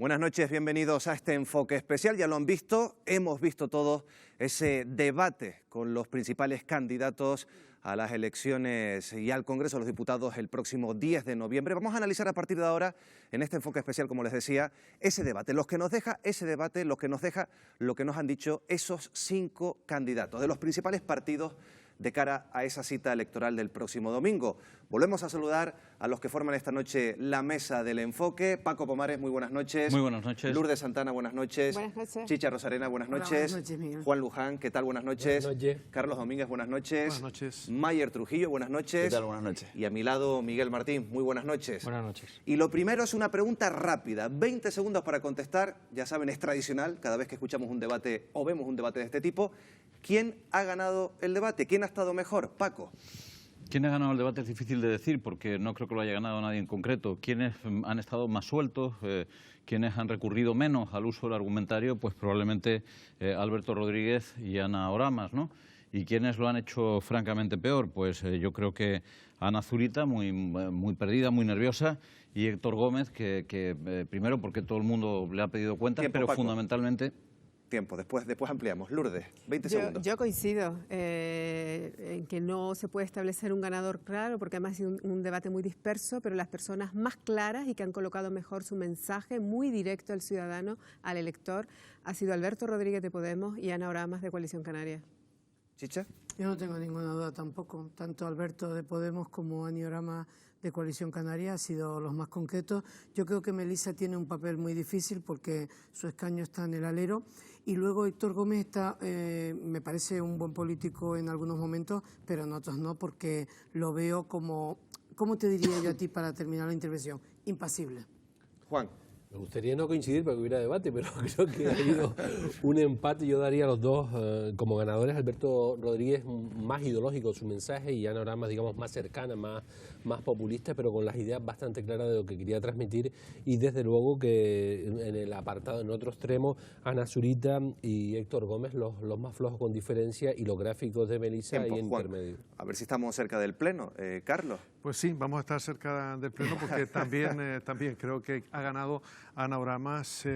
Buenas noches, bienvenidos a este enfoque especial. Ya lo han visto, hemos visto todos ese debate con los principales candidatos a las elecciones y al Congreso de los Diputados el próximo 10 de noviembre. Vamos a analizar a partir de ahora, en este enfoque especial, como les decía, ese debate, los que nos deja ese debate, lo que nos deja lo que nos han dicho esos 5 candidatos de los principales partidos de cara a esa cita electoral del próximo domingo. Volvemos a saludar a los que forman esta noche la mesa del enfoque. Paco Pomares, muy buenas noches. Muy buenas noches. Lourdes Santana, buenas noches. Buenas noches. Chicha Rosarena, buenas noches. Hola, buenas noches, Miguel. Juan Luján, ¿qué tal? Buenas noches. Buenas noches. Carlos Domínguez, buenas noches. Buenas noches. Mayer Trujillo, buenas noches. ¿Qué tal? Buenas noches. Y a mi lado, Miguel Martín, muy buenas noches. Buenas noches. Y lo primero es una pregunta rápida, 20 segundos para contestar. Ya saben, es tradicional, cada vez que escuchamos un debate o vemos un debate de este tipo. ¿Quién ha ganado el debate? ¿Quién ha estado mejor? Paco. ¿Quién ha ganado el debate? Es difícil de decir porque no creo que lo haya ganado nadie en concreto. ¿Quiénes han estado más sueltos? ¿Quiénes han recurrido menos al uso del argumentario? Pues probablemente Alberto Rodríguez y Ana Oramas, ¿no? ¿Y quiénes lo han hecho francamente peor? Pues yo creo que Ana Zurita, muy perdida, muy nerviosa, y Héctor Gómez, que primero porque todo el mundo le ha pedido cuentas, Tiempo, pero Paco. Fundamentalmente... Tiempo, después ampliamos. Lourdes, 20 segundos. Yo coincido en que no se puede establecer un ganador claro, porque además ha sido un debate muy disperso, pero las personas más claras y que han colocado mejor su mensaje muy directo al ciudadano, al elector, ha sido Alberto Rodríguez de Podemos y Ana Oramas de Coalición Canaria. Chicha. Yo no tengo ninguna duda tampoco. Tanto Alberto de Podemos como Ana Oramas de Coalición Canaria han sido los más concretos. Yo creo que Melissa tiene un papel muy difícil porque su escaño está en el alero. Y luego Héctor Gómez está, me parece un buen político en algunos momentos, pero en otros no, porque lo veo como, ¿cómo te diría yo a ti para terminar la intervención? Impasible. Juan. Me gustaría no coincidir para que hubiera debate, pero creo que ha habido un empate. Yo daría a los dos como ganadores. Alberto Rodríguez más ideológico su mensaje y Ana Oramas, digamos, más cercana, más populista, pero con las ideas bastante claras de lo que quería transmitir. Y desde luego que en el apartado, en otro extremo, Ana Zurita y Héctor Gómez, los más flojos con diferencia, y los gráficos de Melissa ahí en Juan. intermedio. A ver si estamos cerca del pleno. Carlos. Pues sí, vamos a estar cerca del pleno porque también creo que ha ganado Ana Oramas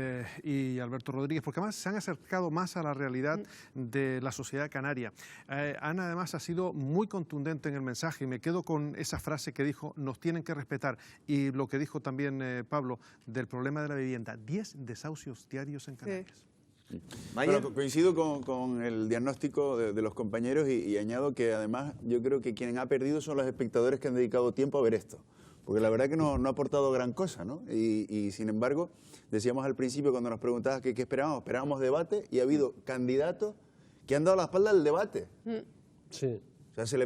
y Alberto Rodríguez, porque además se han acercado más a la realidad de la sociedad canaria. Ana además ha sido muy contundente en el mensaje y me quedo con esa frase que dijo, nos tienen que respetar, y lo que dijo también Pablo del problema de la vivienda, 10 desahucios diarios en Canarias. Sí. Bueno, coincido con el diagnóstico de los compañeros y añado que además yo creo que quien ha perdido son los espectadores que han dedicado tiempo a ver esto. Porque la verdad que no ha aportado gran cosa, ¿no? Y sin embargo, decíamos al principio cuando nos preguntabas qué esperábamos, esperábamos debate, y ha habido candidatos que han dado la espalda al debate. Sí. O sea,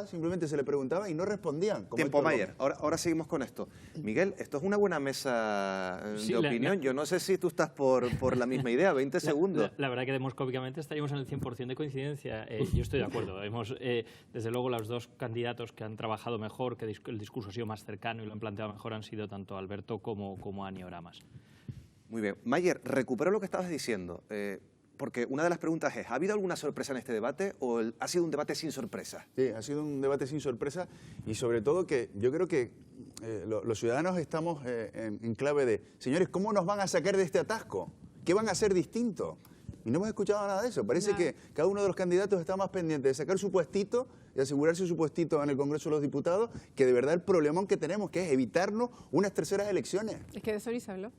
simplemente se le preguntaba y no respondían. Tiempo, Mayer. Ahora seguimos con esto. Miguel, esto es una buena mesa de opinión. Yo no sé si tú estás por la misma idea. 20 segundos. La verdad que demoscópicamente estaríamos en el 100% de coincidencia. Yo estoy de acuerdo. Hemos, desde luego, los dos candidatos que han trabajado mejor, que el discurso ha sido más cercano y lo han planteado mejor, han sido tanto Alberto como Ana Oramas. Muy bien. Mayer, recupero lo que estabas diciendo. Porque una de las preguntas es, ¿ha habido alguna sorpresa en este debate o ha sido un debate sin sorpresa? Sí, ha sido un debate sin sorpresa, y sobre todo que yo creo que los ciudadanos estamos en clave de, señores, ¿cómo nos van a sacar de este atasco? ¿Qué van a hacer distinto? Y no hemos escuchado nada de eso. Parece que cada uno de los candidatos está más pendiente de sacar su puestito y asegurarse su puestito en el Congreso de los Diputados, que de verdad el problemón que tenemos, que es evitarnos unas terceras elecciones. Es que de eso ni se habló.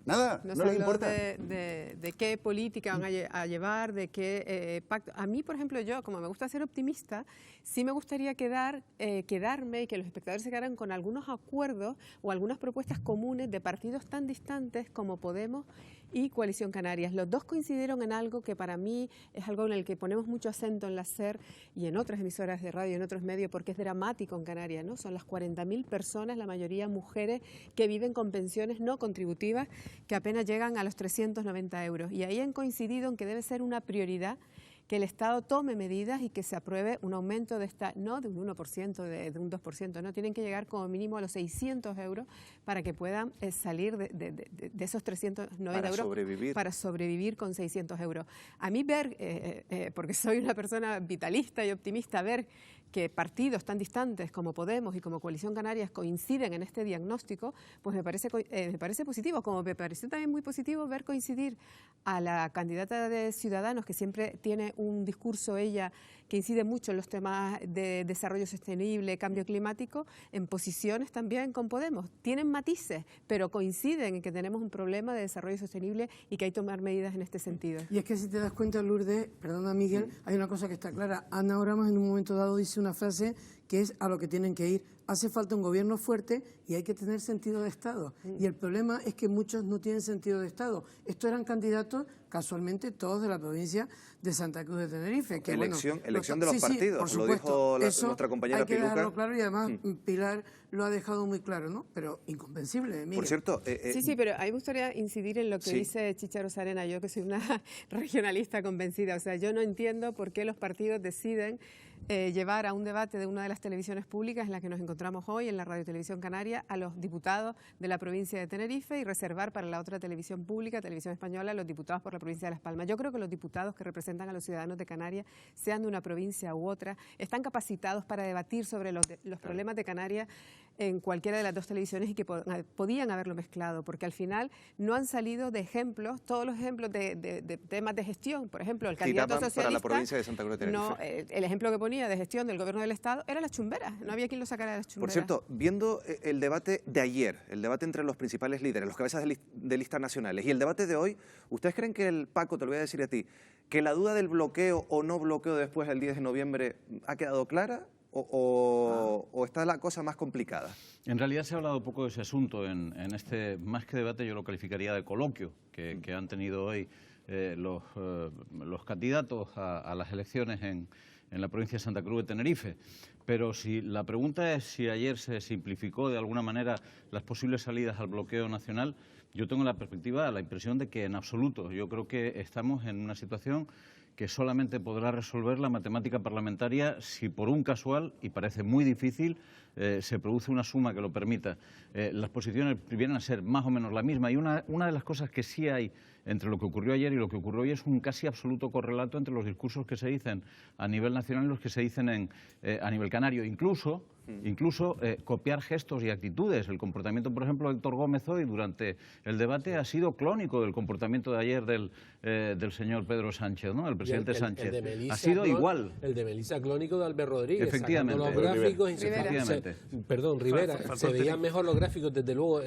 Nada, no les importa. De qué política van a llevar, de qué pacto. A mí, por ejemplo, yo, como me gusta ser optimista, sí me gustaría quedarme y que los espectadores se quedaran con algunos acuerdos o algunas propuestas comunes de partidos tan distantes como Podemos y Coalición Canarias. Los dos coincidieron en algo que para mí es algo en el que ponemos mucho acento en la SER y en otras emisoras de radio y en otros medios, porque es dramático en Canarias, ¿no? Son las 40.000 personas, la mayoría mujeres, que viven con pensiones no contributivas que apenas llegan a los 390 euros. Y ahí han coincidido en que debe ser una prioridad que el Estado tome medidas y que se apruebe un aumento de esta, no de un 1%, de un 2%, no, tienen que llegar como mínimo a los 600 euros para que puedan salir de esos 390 euros para sobrevivir con 600 euros. A mí ver, porque soy una persona vitalista y optimista, ver que partidos tan distantes como Podemos y como Coalición Canarias coinciden en este diagnóstico, pues me parece positivo, como me pareció también muy positivo ver coincidir a la candidata de Ciudadanos, que siempre tiene un discurso ella que incide mucho en los temas de desarrollo sostenible, cambio climático, en posiciones también con Podemos. Tienen matices, pero coinciden en que tenemos un problema de desarrollo sostenible y que hay que tomar medidas en este sentido. Y es que si te das cuenta, Lourdes, perdona Miguel, hay una cosa que está clara. Ana Oramas en un momento dado dice una frase que es a lo que tienen que ir. Hace falta un gobierno fuerte y hay que tener sentido de Estado. Y el problema es que muchos no tienen sentido de Estado. Estos eran candidatos, casualmente, todos de la provincia de Santa Cruz de Tenerife. Que, elección bueno, de los partidos, por lo dijo nuestra compañera hay que Piluca. dejarlo claro y además Pilar lo ha dejado muy claro, ¿no? Pero inconvencible, Miguel. Por cierto... Sí, pero a mí me gustaría incidir en lo que dice Chicharo Sarena, yo que soy una regionalista convencida. O sea, yo no entiendo por qué los partidos deciden llevar a un debate de una de las televisiones públicas en la que nos encontramos hoy, en la Radio Televisión Canaria, a los diputados de la provincia de Tenerife y reservar para la otra televisión pública, Televisión Española, a los diputados por la provincia de Las Palmas. Yo creo que los diputados que representan a los ciudadanos de Canarias, sean de una provincia u otra, están capacitados para debatir sobre los problemas de Canarias en cualquiera de las dos televisiones y que podían haberlo mezclado, porque al final no han salido de ejemplos, todos los ejemplos de temas de gestión. Por ejemplo, el candidato socialista... para la provincia de Santa Cruz de Tenerife. No, el ejemplo que ponía de gestión del gobierno del Estado era las chumberas, no había quien lo sacara de las chumberas. Por cierto, viendo el debate de ayer, el debate entre los principales líderes, los cabezas de listas nacionales y el debate de hoy, ¿ustedes creen que Paco, te lo voy a decir a ti, que la duda del bloqueo o no bloqueo después del 10 de noviembre ha quedado clara? ¿O está la cosa más complicada? En realidad se ha hablado poco de ese asunto en este, más que debate, yo lo calificaría de coloquio que han tenido hoy los candidatos a las elecciones en la provincia de Santa Cruz de Tenerife. Pero si la pregunta es si ayer se simplificó de alguna manera las posibles salidas al bloqueo nacional, yo tengo la perspectiva, la impresión de que en absoluto. Yo creo que estamos en una situación que solamente podrá resolver la matemática parlamentaria si por un casual, y parece muy difícil, se produce una suma que lo permita. Las posiciones vienen a ser más o menos la misma y una de las cosas que sí hay entre lo que ocurrió ayer y lo que ocurrió hoy es un casi absoluto correlato entre los discursos que se dicen a nivel nacional y los que se dicen a nivel canario. Incluso copiar gestos y actitudes. El comportamiento, por ejemplo, de Héctor Gómez hoy durante el debate ha sido clónico del comportamiento de ayer del señor Pedro Sánchez, ¿no? El presidente Sánchez. El de Melisa, ha sido igual. El de Melisa clónico de Albert Rodríguez. Efectivamente. Los gráficos Rivera. Se veían mejor los gráficos, desde luego,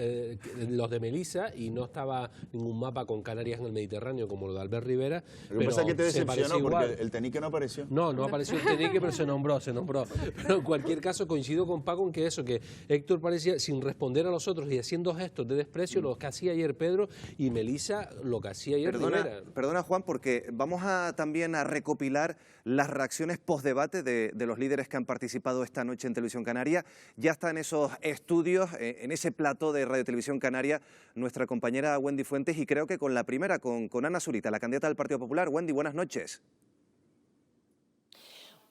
los de Melisa, y no estaba ningún mapa con Canarias en el Mediterráneo como lo de Albert Rivera. Lo que pasa es que te decepcionó porque el Tenique no apareció. No apareció el Tenique, pero se nombró. Pero en cualquier caso coincido con Paco en que Héctor parecía, sin responder a los otros y haciendo gestos de desprecio, lo que hacía ayer Pedro, y Melisa lo que hacía ayer Rivera. Perdona, Juan, porque vamos también a recopilar las reacciones post-debate de los líderes que han participado esta noche en Televisión Canaria. Ya está en esos estudios, en ese plató de Radio Televisión Canaria, nuestra compañera Wendy Fuentes, y creo que con la primera, con Ana Zurita, la candidata del Partido Popular. Wendy, buenas noches.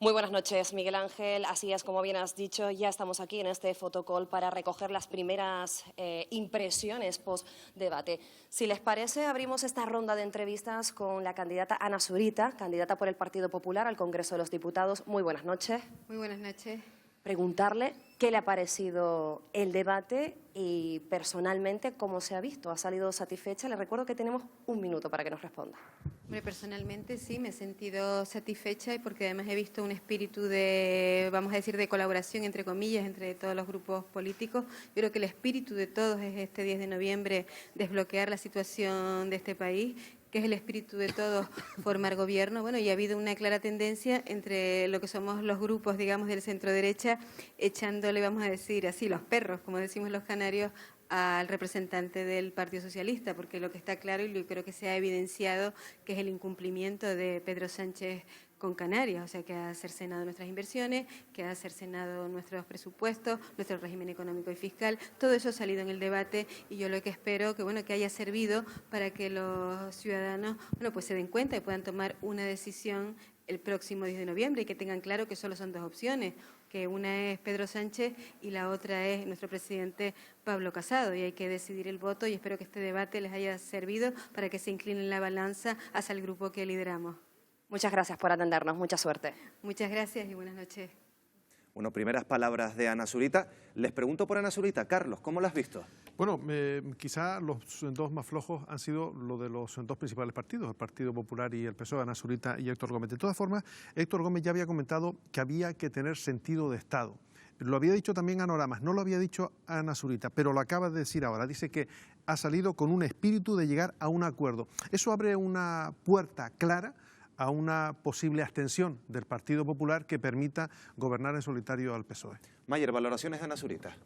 Muy buenas noches, Miguel Ángel. Así es, como bien has dicho, ya estamos aquí en este fotocall para recoger las primeras impresiones post-debate. Si les parece, abrimos esta ronda de entrevistas con la candidata Ana Zurita, candidata por el Partido Popular al Congreso de los Diputados. Muy buenas noches. Muy buenas noches. Preguntarle qué le ha parecido el debate y personalmente cómo se ha visto. ¿Ha salido satisfecha? Le recuerdo que tenemos un minuto para que nos responda. Hombre, personalmente sí, me he sentido satisfecha y porque además he visto un espíritu de, vamos a decir, de colaboración, entre comillas, entre todos los grupos políticos. Yo creo que el espíritu de todos es este 10 de noviembre desbloquear la situación de este país, que es el espíritu de todos, formar gobierno. Bueno, y ha habido una clara tendencia entre lo que somos los grupos, digamos, del centro-derecha, echándole, vamos a decir así, los perros, como decimos los canarios, al representante del Partido Socialista, porque lo que está claro y lo creo que se ha evidenciado que es el incumplimiento de Pedro Sánchez con Canarias, o sea, que ha cercenado nuestras inversiones, que ha cercenado nuestros presupuestos, nuestro régimen económico y fiscal. Todo eso ha salido en el debate y yo lo que espero que haya servido para que los ciudadanos pues se den cuenta y puedan tomar una decisión el próximo 10 de noviembre y que tengan claro que solo son dos opciones, que una es Pedro Sánchez y la otra es nuestro presidente Pablo Casado, y hay que decidir el voto, y espero que este debate les haya servido para que se inclinen la balanza hacia el grupo que lideramos. Muchas gracias por atendernos, mucha suerte. Muchas gracias y buenas noches. Bueno, primeras palabras de Ana Zurita. Les pregunto por Ana Zurita. Carlos, ¿cómo la has visto? Bueno, quizá los dos más flojos han sido lo de los dos principales partidos, el Partido Popular y el PSOE, Ana Zurita y Héctor Gómez. De todas formas, Héctor Gómez ya había comentado que había que tener sentido de Estado. Lo había dicho también Ana Oramas, no lo había dicho Ana Zurita, pero lo acaba de decir ahora. Dice que ha salido con un espíritu de llegar a un acuerdo. Eso abre una puerta clara a una posible abstención del Partido Popular que permita gobernar en solitario al PSOE. Mayer, valoraciones de Ana Zurita.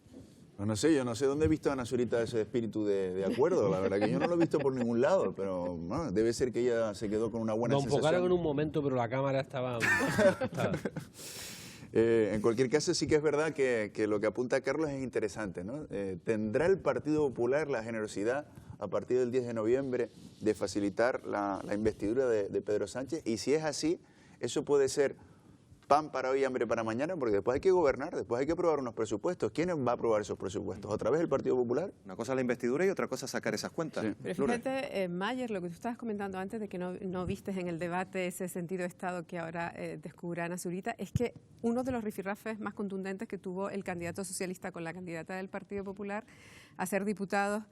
Pues no sé, yo no sé dónde he visto a Ana Zurita ese espíritu de acuerdo. La verdad que yo no lo he visto por ningún lado, pero bueno, debe ser que ella se quedó con una buena Nos enfocaron sensación. en un momento, pero la cámara estaba... En cualquier caso, sí que es verdad que lo que apunta Carlos es interesante, ¿no? ¿Tendrá el Partido Popular la generosidad a partir del 10 de noviembre de facilitar la investidura de Pedro Sánchez? Y si es así, eso puede ser pan para hoy, hambre para mañana, porque después hay que gobernar, después hay que aprobar unos presupuestos. ¿Quién va a aprobar esos presupuestos? ¿Otra vez el Partido Popular? Una cosa es la investidura y otra cosa es sacar esas cuentas. Sí. Pero fíjate, Mayer, lo que tú estabas comentando antes de que no vistes en el debate ese sentido de Estado que ahora descubre Ana Zurita, es que uno de los rifirrafes más contundentes que tuvo el candidato socialista con la candidata del Partido Popular a ser diputados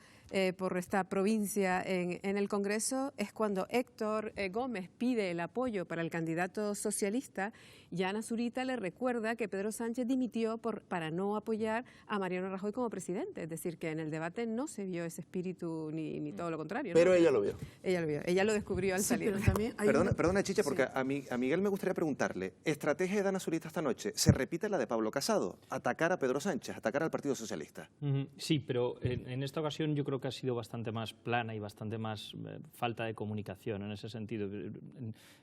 por esta provincia en el Congreso es cuando Héctor Gómez pide el apoyo para el candidato socialista y Ana Zurita le recuerda que Pedro Sánchez dimitió para no apoyar a Mariano Rajoy como presidente. Es decir, que en el debate no se vio ese espíritu ni todo lo contrario, ¿no? Pero ella lo vio. Ella lo vio, ella lo descubrió al salir. Pero también hay Perdona, Chicha, porque a Miguel me gustaría preguntarle, ¿estrategia de Ana Zurita esta noche se repite la de Pablo Casado? Atacar a Pedro Sánchez, atacar al Partido Socialista. Sí, pero en esta ocasión yo creo que ha sido bastante más plana y bastante más falta de comunicación en ese sentido.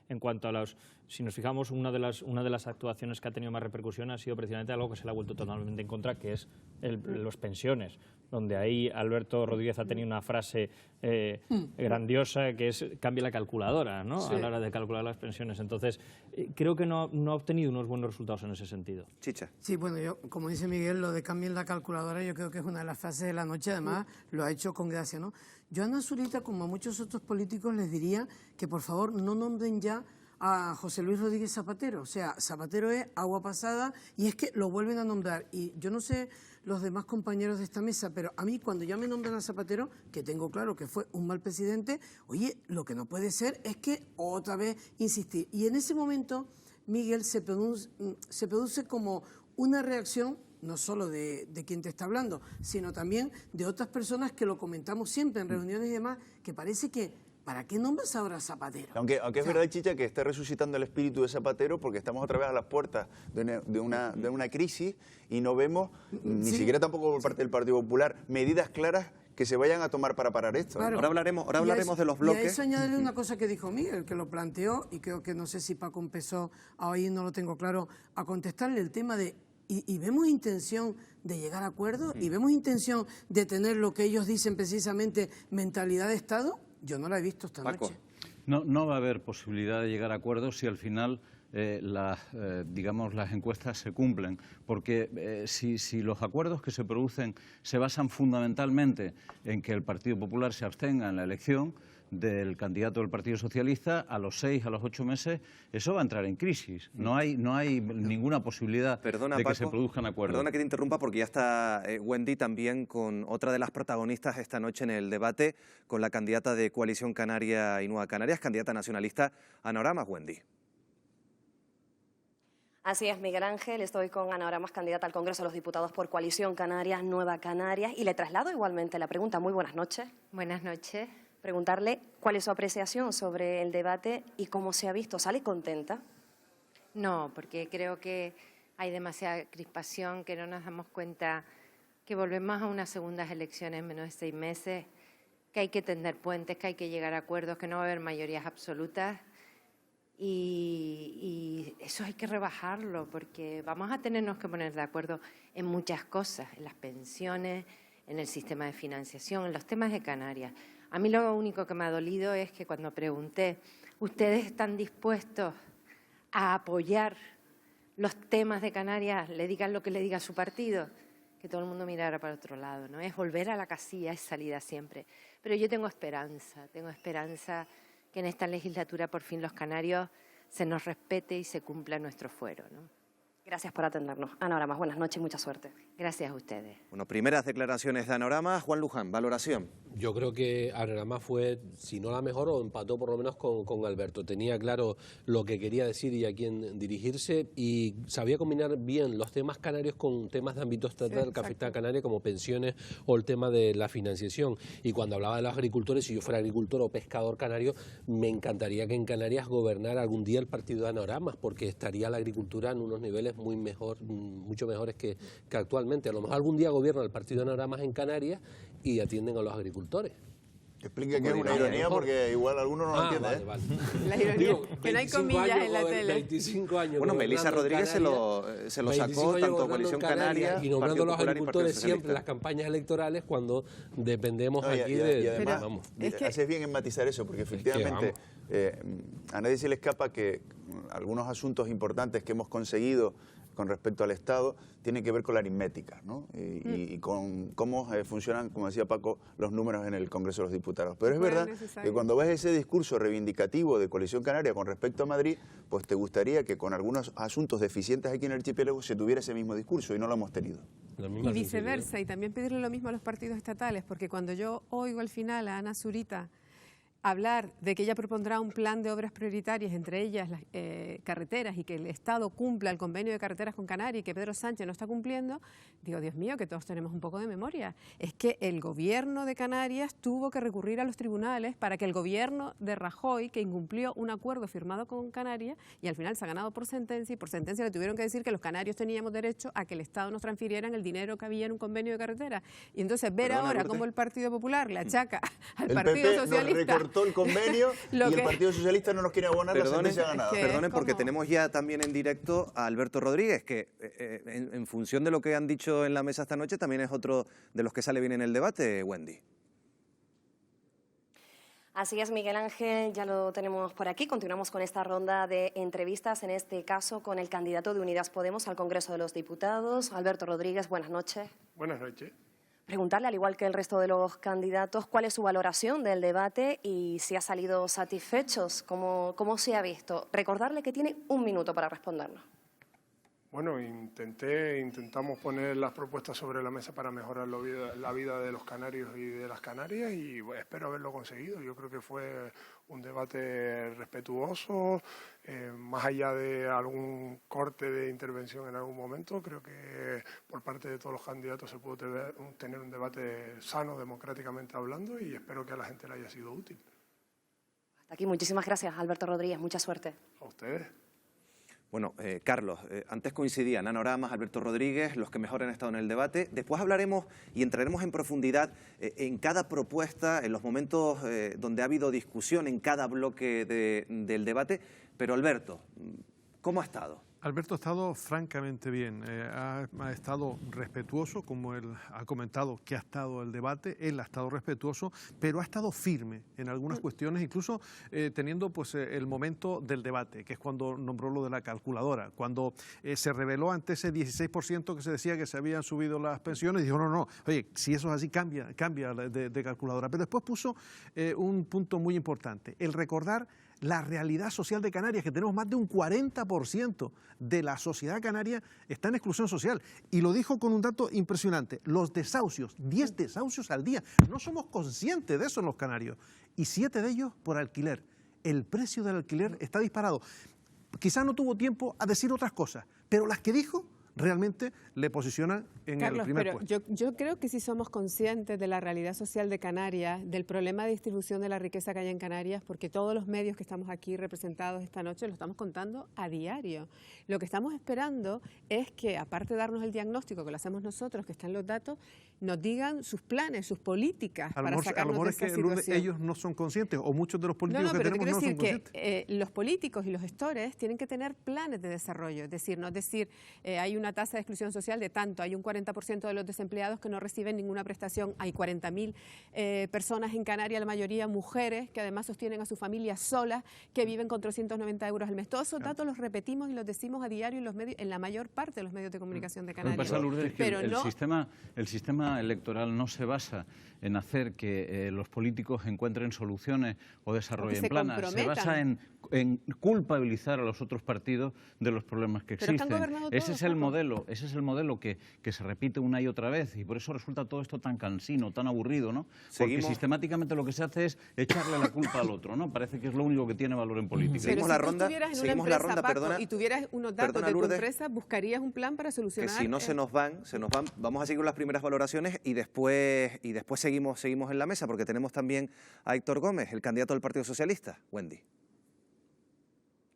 En cuanto a los, si nos fijamos, una de las actuaciones que ha tenido más repercusión ha sido precisamente algo que se le ha vuelto totalmente en contra, que es los pensiones, donde ahí Alberto Rodríguez ha tenido una frase grandiosa que es cambia la calculadora, ¿no? Sí. A la hora de calcular las pensiones. Entonces, creo que no ha obtenido unos buenos resultados en ese sentido. Chicha. Sí, bueno, yo, como dice Miguel, lo de cambien la calculadora, yo creo que es una de las frases de la noche, además lo ha hecho con gracia, ¿no? Yo a Ana Zurita, como a muchos otros políticos, les diría que por favor no nombren ya a José Luis Rodríguez Zapatero. O sea, Zapatero es agua pasada y es que lo vuelven a nombrar. Y yo no sé los demás compañeros de esta mesa, pero a mí cuando ya me nombran a Zapatero, que tengo claro que fue un mal presidente, oye, lo que no puede ser es que otra vez insistir. Y en ese momento, Miguel, se produce como una reacción no solo de quien te está hablando, sino también de otras personas que lo comentamos siempre en reuniones y demás, que parece que, ¿para qué nombras ahora a Zapatero? Aunque es verdad, Chicha, que está resucitando el espíritu de Zapatero porque estamos otra vez a las puertas de una crisis y no vemos, ni siquiera tampoco por parte del Partido Popular, medidas claras que se vayan a tomar para parar esto. Claro. Ahora hablaremos de los bloques. Y a eso añadirle una cosa que dijo Miguel, que lo planteó, y creo que no sé si Paco empezó, ahí no lo tengo claro, a contestarle el tema de, y vemos intención de llegar a acuerdos, y vemos intención de tener lo que ellos dicen precisamente, mentalidad de Estado. Yo no la he visto esta Paco. noche. No va a haber posibilidad de llegar a acuerdos si al final las encuestas se cumplen, porque si los acuerdos que se producen se basan fundamentalmente en que el Partido Popular se abstenga en la elección del candidato del Partido Socialista, a los 6, a los 8 meses, eso va a entrar en crisis. No hay ninguna posibilidad Perdona, de que Paco, se produzcan acuerdos. Perdona que te interrumpa porque ya está Wendy también con otra de las protagonistas esta noche en el debate, con la candidata de Coalición Canaria y Nueva Canarias, candidata nacionalista, Ana Oramas. Wendy. Así es, Miguel Ángel. Estoy con Ana Oramas, candidata al Congreso de los Diputados por Coalición Canarias, Nueva Canarias. Y le traslado igualmente la pregunta. Muy buenas noches. Buenas noches. Preguntarle cuál es su apreciación sobre el debate y cómo se ha visto. ¿Sale contenta? No, porque creo que hay demasiada crispación, que no nos damos cuenta que volvemos a unas segundas elecciones en menos de 6 meses, que hay que tender puentes, que hay que llegar a acuerdos, que no va a haber mayorías absolutas. Y eso hay que rebajarlo, porque vamos a tenernos que poner de acuerdo en muchas cosas, en las pensiones, en el sistema de financiación, en los temas de Canarias. A mí lo único que me ha dolido es que cuando pregunté, ¿ustedes están dispuestos a apoyar los temas de Canarias, le digan lo que le diga su partido? Que todo el mundo mirara para otro lado, ¿no? Es volver a la casilla, es salida siempre. Pero yo tengo esperanza que en esta legislatura por fin los canarios se nos respete y se cumpla nuestro fuero, ¿no? Gracias por atendernos. Ana Oramas, buenas noches y mucha suerte. Gracias a ustedes. Bueno, primeras declaraciones de Ana Oramas. Juan Luján, valoración. Yo creo que Ana Oramas fue, si no la mejor, o empató por lo menos con Alberto. Tenía claro lo que quería decir y a quién dirigirse, y sabía combinar bien los temas canarios con temas de ámbito estatal que afecta a Canarias, como pensiones o el tema de la financiación. Y cuando hablaba de los agricultores, si yo fuera agricultor o pescador canario, me encantaría que en Canarias gobernara algún día el partido de Ana Oramas, porque estaría la agricultura en unos niveles mucho mejores que actualmente. A lo mejor algún día gobierna el partido de Ana Oramas en Canarias y atienden a los agricultores. Explique que es una ironía, porque igual algunos no lo entienden. Vale. La ironía, que no hay comillas en la tele. 25 años. Bueno, Melissa Rodríguez se lo sacó tanto Coalición Canaria, y nombrando a los Partido Popular y agricultores Partido siempre en las Socialista. campañas electorales, cuando dependemos aquí Y de... además, vamos. haces bien en matizar eso, porque efectivamente a nadie se le escapa que algunos asuntos importantes que hemos conseguido con respecto al Estado tienen que ver con la aritmética, ¿no? Y con cómo funcionan, como decía Paco, los números en el Congreso de los Diputados. Pero es verdad que cuando ves ese discurso reivindicativo de Coalición Canaria con respecto a Madrid, pues te gustaría que con algunos asuntos deficientes aquí en el archipiélago se tuviera ese mismo discurso, y no lo hemos tenido. Y viceversa, y también pedirle lo mismo a los partidos estatales, porque cuando yo oigo al final a Ana Zurita hablar de que ella propondrá un plan de obras prioritarias, entre ellas las carreteras, y que el Estado cumpla el convenio de carreteras con Canarias y que Pedro Sánchez no está cumpliendo, digo, Dios mío, que todos tenemos un poco de memoria. Es que el gobierno de Canarias tuvo que recurrir a los tribunales para que el gobierno de Rajoy, que incumplió un acuerdo firmado con Canarias, y al final se ha ganado por sentencia, y por sentencia le tuvieron que decir que los canarios teníamos derecho a que el Estado nos transfiriera el dinero que había en un convenio de carretera. Y entonces ver ahora cómo el Partido Popular le achaca al Partido Socialista el convenio y el Partido Socialista no nos quiere abonar la sentencia ganada. Perdonen, porque tenemos ya también en directo a Alberto Rodríguez, que en función de lo que han dicho en la mesa esta noche, también es otro de los que sale bien en el debate, Wendy. Así es, Miguel Ángel, ya lo tenemos por aquí. Continuamos con esta ronda de entrevistas, en este caso con el candidato de Unidas Podemos al Congreso de los Diputados, Alberto Rodríguez. Buenas noches. Buenas noches. Preguntarle, al igual que el resto de los candidatos, cuál es su valoración del debate y si ha salido satisfechos, cómo se ha visto. Recordarle que tiene un minuto para respondernos. Bueno, intentamos poner las propuestas sobre la mesa para mejorar la vida de los canarios y de las Canarias, y espero haberlo conseguido. Yo creo que fue un debate respetuoso, más allá de algún corte de intervención en algún momento. Creo que por parte de todos los candidatos se pudo tener un debate sano, democráticamente hablando, y espero que a la gente le haya sido útil. Hasta aquí, muchísimas gracias, Alberto Rodríguez, mucha suerte. A ustedes. Bueno, Carlos, antes coincidían Ana Oramas, Alberto Rodríguez, los que mejor han estado en el debate. Después hablaremos y entraremos en profundidad en cada propuesta, en los momentos donde ha habido discusión, en cada bloque del debate. Pero Alberto, ¿cómo ha estado? Alberto ha estado francamente bien, ha estado respetuoso, como él ha comentado que ha estado el debate, él ha estado respetuoso, pero ha estado firme en algunas cuestiones, incluso teniendo pues el momento del debate, que es cuando nombró lo de la calculadora, cuando se reveló ante ese 16% que se decía que se habían subido las pensiones, dijo no, oye, si eso es así, cambia de calculadora. Pero después puso un punto muy importante, el recordar la realidad social de Canarias, que tenemos más de un 40% de la sociedad canaria está en exclusión social. Y lo dijo con un dato impresionante, los desahucios, 10 desahucios al día. No somos conscientes de eso en los canarios. Y 7 de ellos por alquiler. El precio del alquiler está disparado. Quizás no tuvo tiempo a decir otras cosas, pero las que dijo realmente le posicionan en Carlos, el primer pero puesto. Yo creo que sí somos conscientes de la realidad social de Canarias, del problema de distribución de la riqueza que hay en Canarias, porque todos los medios que estamos aquí representados esta noche lo estamos contando a diario. Lo que estamos esperando es que, aparte de darnos el diagnóstico que lo hacemos nosotros, que están los datos, nos digan sus planes, sus políticas para sacarnos de esa situación. A lo mejor ellos no son conscientes, o muchos de los políticos que tenemos no son conscientes. Pero quiero decir que los políticos y los gestores tienen que tener planes de desarrollo, es decir, no es decir, hay una una tasa de exclusión social de tanto. Hay un 40% de los desempleados que no reciben ninguna prestación. Hay 40.000 personas en Canarias, la mayoría mujeres, que además sostienen a su familia solas, que viven con 390 euros al mes. Todos esos datos los repetimos y los decimos a diario en los medios, en la mayor parte de los medios de comunicación de Canarias. Lo que pasa, Lourdes, es que pero el sistema electoral no se basa en hacer que los políticos encuentren soluciones o desarrollen planes. Se basa en culpabilizar a los otros partidos de los problemas que existen. Ese es el modelo que se repite una y otra vez, y por eso resulta todo esto tan cansino, tan aburrido, ¿no? Porque sistemáticamente lo que se hace es echarle la culpa al otro, ¿no? Parece que es lo único que tiene valor en política. Seguimos la ronda, y tuvieras unos datos de tu empresa, buscarías un plan para solucionar. Que si no se nos van, vamos a seguir con las primeras valoraciones y después seguimos en la mesa, porque tenemos también a Héctor Gómez, el candidato del Partido Socialista. Wendy.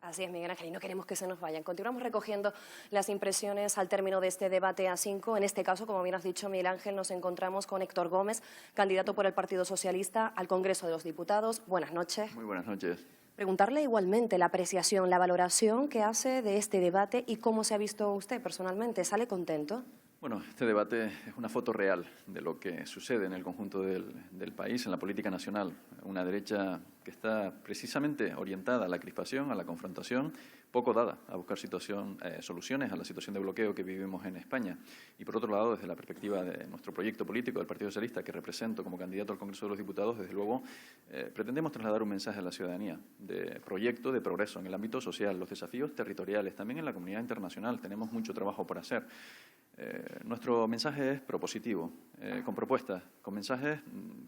Así es, Miguel Ángel, y no queremos que se nos vayan. Continuamos recogiendo las impresiones al término de este debate A5. En este caso, como bien has dicho, Miguel Ángel, nos encontramos con Héctor Gómez, candidato por el Partido Socialista al Congreso de los Diputados. Buenas noches. Muy buenas noches. Preguntarle igualmente la apreciación, la valoración que hace de este debate y cómo se ha visto usted personalmente. ¿Sale contento? Bueno, este debate es una foto real de lo que sucede en el conjunto del país, en la política nacional. Una derecha que está precisamente orientada a la crispación, a la confrontación, poco dada a buscar soluciones a la situación de bloqueo que vivimos en España. Y por otro lado, desde la perspectiva de nuestro proyecto político del Partido Socialista, que represento como candidato al Congreso de los Diputados, desde luego pretendemos trasladar un mensaje a la ciudadanía de proyecto, de progreso en el ámbito social, los desafíos territoriales, también en la comunidad internacional. Tenemos mucho trabajo por hacer. Nuestro mensaje es propositivo, con propuestas, con mensajes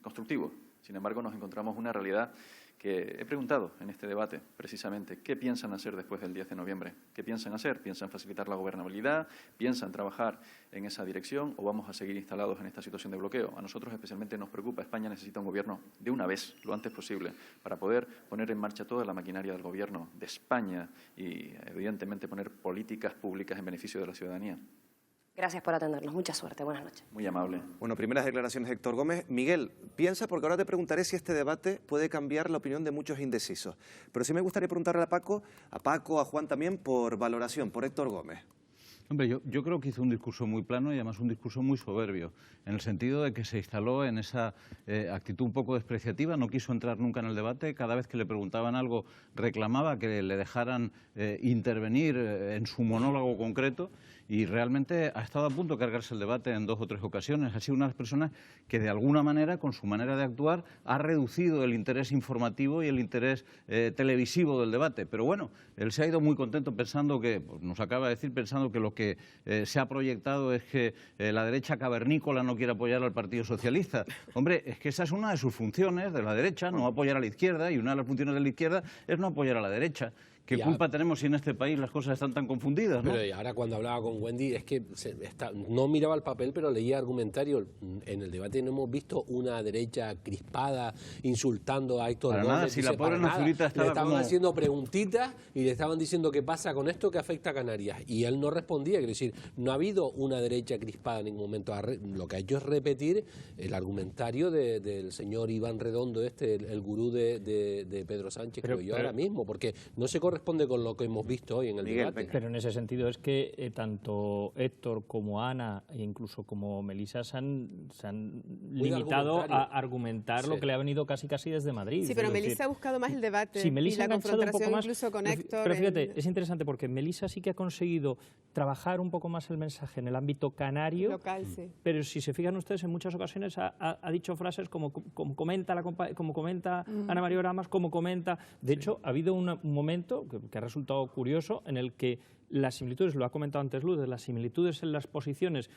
constructivos. Sin embargo, nos encontramos una realidad que he preguntado en este debate, precisamente, ¿qué piensan hacer después del 10 de noviembre? ¿Qué piensan hacer? ¿Piensan facilitar la gobernabilidad? ¿Piensan trabajar en esa dirección? ¿O vamos a seguir instalados en esta situación de bloqueo? A nosotros especialmente nos preocupa. España necesita un gobierno de una vez, lo antes posible, para poder poner en marcha toda la maquinaria del gobierno de España y, evidentemente, poner políticas públicas en beneficio de la ciudadanía. Gracias por atendernos. Mucha suerte. Buenas noches. Muy amable. Bueno, primeras declaraciones de Héctor Gómez. Miguel, piensa, porque ahora te preguntaré si este debate puede cambiar la opinión de muchos indecisos. Pero sí me gustaría preguntarle a Paco, a Juan también, por valoración, por Héctor Gómez. Hombre, yo creo que hizo un discurso muy plano y además un discurso muy soberbio, en el sentido de que se instaló en esa actitud un poco despreciativa, no quiso entrar nunca en el debate, cada vez que le preguntaban algo reclamaba que le dejaran intervenir en su monólogo concreto, y realmente ha estado a punto de cargarse el debate en 2 o 3 ocasiones. Ha sido una de las personas que de alguna manera, con su manera de actuar, ha reducido el interés informativo y el interés televisivo del debate. Pero bueno, él se ha ido muy contento pensando que, pues nos acaba de decir, pensando que lo que se ha proyectado es que la derecha cavernícola no quiere apoyar al Partido Socialista. Hombre, es que esa es una de sus funciones de la derecha, no apoyar a la izquierda, y una de las funciones de la izquierda es no apoyar a la derecha. ¿Qué culpa tenemos si en este país las cosas están tan confundidas, ¿no? Pero ahora cuando hablaba con Wendy, es que no miraba el papel, pero leía argumentario. En el debate no hemos visto una derecha crispada insultando a Héctor Gómez. Nada, si la pobre Nazulita estaba le estaban como haciendo preguntitas y le estaban diciendo qué pasa con esto que afecta a Canarias. Y él no respondía. Quiero decir, no ha habido una derecha crispada en ningún momento. Lo que ha hecho es repetir el argumentario del señor Iván Redondo, el gurú de Pedro Sánchez, creo yo ahora mismo, porque no se corresponde con lo que hemos visto hoy en el debate. Pero en ese sentido es que tanto Héctor como Ana e incluso como Melisa se han limitado a argumentar lo que le ha venido casi desde Madrid. Sí, pero Melisa ha buscado más el debate y la confrontación incluso con Héctor. Pero fíjate, es interesante porque Melisa sí que ha conseguido trabajar un poco más el mensaje en el ámbito canario, local, sí. Pero si se fijan ustedes, en muchas ocasiones ha dicho frases como comenta Ana María Oramas, como comenta... De hecho, ha habido un momento que ha resultado curioso en el que las similitudes, lo ha comentado antes Lourdes, las similitudes en las posiciones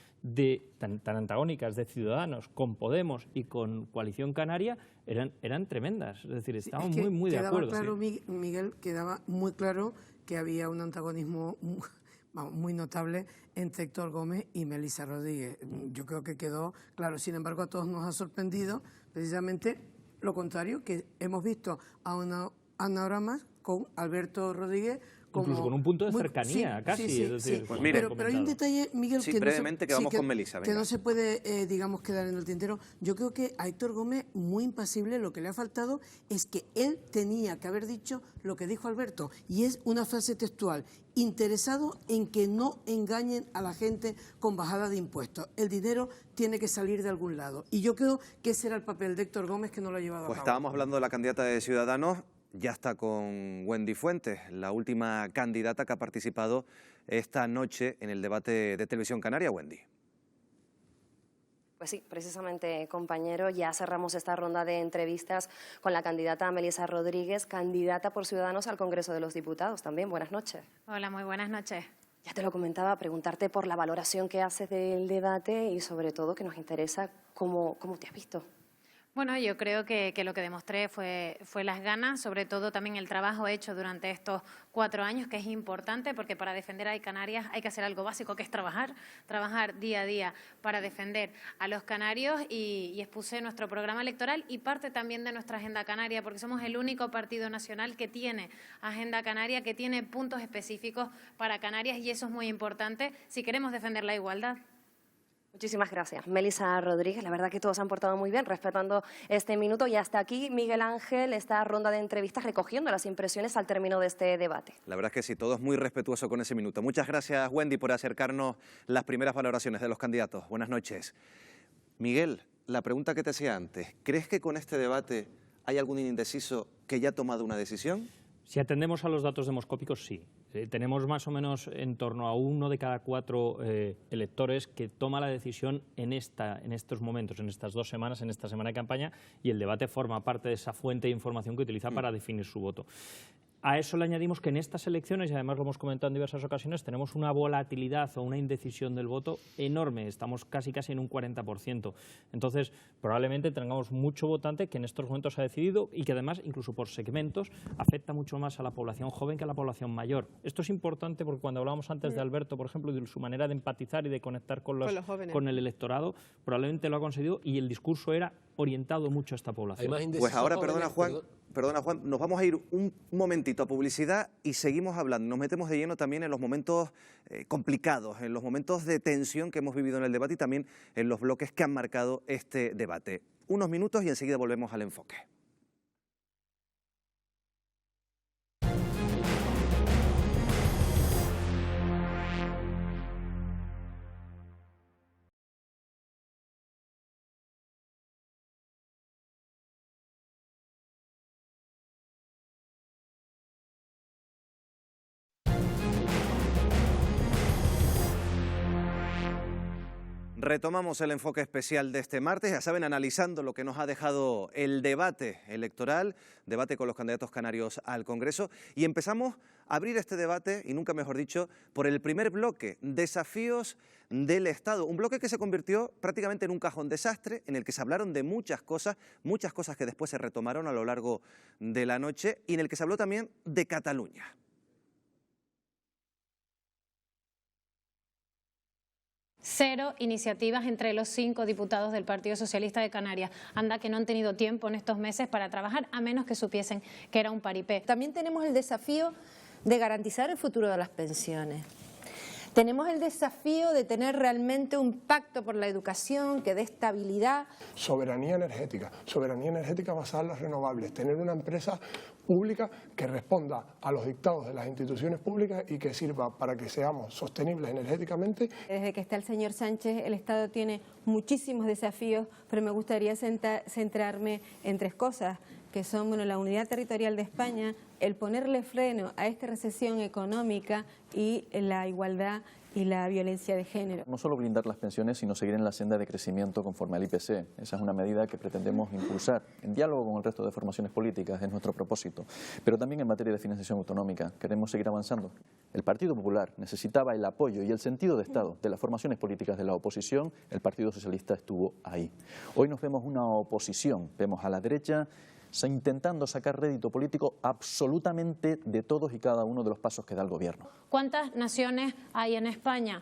tan antagónicas de Ciudadanos con Podemos y con Coalición Canaria eran tremendas. Es decir, estaban muy de acuerdo. Claro, Miguel, quedaba muy claro que había un antagonismo muy notable entre Héctor Gómez y Melisa Rodríguez. Yo creo que quedó claro. Sin embargo, a todos nos ha sorprendido precisamente lo contrario, que hemos visto a Ana Oramas con Alberto Rodríguez Incluso con un punto de cercanía, casi. Es decir, pues mire, pero hay un detalle, Miguel, sí, que, brevemente, que vamos con Melisa. Que no se puede, digamos, quedar en el tintero. Yo creo que a Héctor Gómez, muy impasible, lo que le ha faltado es que él tenía que haber dicho lo que dijo Alberto, y es una frase textual: interesado en que no engañen a la gente con bajada de impuestos. El dinero tiene que salir de algún lado. Y yo creo que ese era el papel de Héctor Gómez, que no lo ha llevado a Pues cabo. estábamos hablando de la candidata de Ciudadanos. Ya está con Wendy Fuentes, la última candidata que ha participado esta noche en el debate de Televisión Canaria. Wendy. Pues sí, precisamente, compañero, ya cerramos esta ronda de entrevistas con la candidata Melisa Rodríguez, candidata por Ciudadanos al Congreso de los Diputados. También, buenas noches. Hola, muy buenas noches. Ya te lo comentaba, preguntarte por la valoración que haces del debate y sobre todo que nos interesa cómo te has visto. Bueno, yo creo que lo que demostré fue las ganas, sobre todo también el trabajo hecho durante estos 4 años, que es importante porque para defender a Canarias hay que hacer algo básico, que es trabajar día a día para defender a los canarios, y expuse nuestro programa electoral y parte también de nuestra agenda canaria, porque somos el único partido nacional que tiene agenda canaria, que tiene puntos específicos para Canarias, y eso es muy importante si queremos defender la igualdad. Muchísimas gracias. Melisa Rodríguez, la verdad que todos se han portado muy bien respetando este minuto, y hasta aquí, Miguel Ángel, esta ronda de entrevistas recogiendo las impresiones al término de este debate. La verdad es que sí, todo es muy respetuoso con ese minuto. Muchas gracias, Wendy, por acercarnos las primeras valoraciones de los candidatos. Buenas noches. Miguel, la pregunta que te hacía antes, ¿crees que con este debate hay algún indeciso que ya ha tomado una decisión? Si atendemos a los datos demoscópicos, sí. Tenemos más o menos en torno a 1 de cada 4 electores que toma la decisión en estos momentos, en estas 2 semanas, en esta semana de campaña, y el debate forma parte de esa fuente de información que utiliza para definir su voto. A eso le añadimos que en estas elecciones, y además lo hemos comentado en diversas ocasiones, tenemos una volatilidad o una indecisión del voto enorme, estamos casi en un 40%. Entonces, probablemente tengamos mucho votante que en estos momentos ha decidido, y que además, incluso por segmentos, afecta mucho más a la población joven que a la población mayor. Esto es importante porque cuando hablábamos antes de Alberto, por ejemplo, de su manera de empatizar y de conectar con el electorado, probablemente lo ha conseguido, y el discurso era orientado mucho a esta población. Pues ahora, perdona Juan, nos vamos a ir un momentito a publicidad y seguimos hablando. Nos metemos de lleno también en los momentos complicados, en los momentos de tensión que hemos vivido en el debate y también en los bloques que han marcado este debate. Unos minutos y enseguida volvemos al enfoque. Retomamos el enfoque especial de este martes, ya saben, analizando lo que nos ha dejado el debate electoral, debate con los candidatos canarios al Congreso, y empezamos a abrir este debate, y nunca mejor dicho, por el primer bloque, desafíos del Estado, un bloque que se convirtió prácticamente en un cajón desastre, en el que se hablaron de muchas cosas que después se retomaron a lo largo de la noche, y en el que se habló también de Cataluña. Cero iniciativas entre los 5 diputados del Partido Socialista de Canarias. Anda que no han tenido tiempo en estos meses para trabajar, a menos que supiesen que era un paripé. También tenemos el desafío de garantizar el futuro de las pensiones. Tenemos el desafío de tener realmente un pacto por la educación que dé estabilidad. Soberanía energética basada en las renovables, tener una empresa pública que responda a los dictados de las instituciones públicas y que sirva para que seamos sostenibles energéticamente. Desde que está el señor Sánchez, el Estado tiene muchísimos desafíos, pero me gustaría centrarme en 3 cosas, que son la unidad territorial de España, el ponerle freno a esta recesión económica y la igualdad y la violencia de género. No solo blindar las pensiones, sino seguir en la senda de crecimiento conforme al IPC. Esa es una medida que pretendemos impulsar en diálogo con el resto de formaciones políticas, es nuestro propósito. Pero también en materia de financiación autonómica queremos seguir avanzando. El Partido Popular necesitaba el apoyo y el sentido de Estado de las formaciones políticas de la oposición. El Partido Socialista estuvo ahí. Hoy nos vemos una oposición, vemos a la derecha intentando sacar rédito político absolutamente de todos y cada uno de los pasos que da el gobierno. ¿Cuántas naciones hay en España,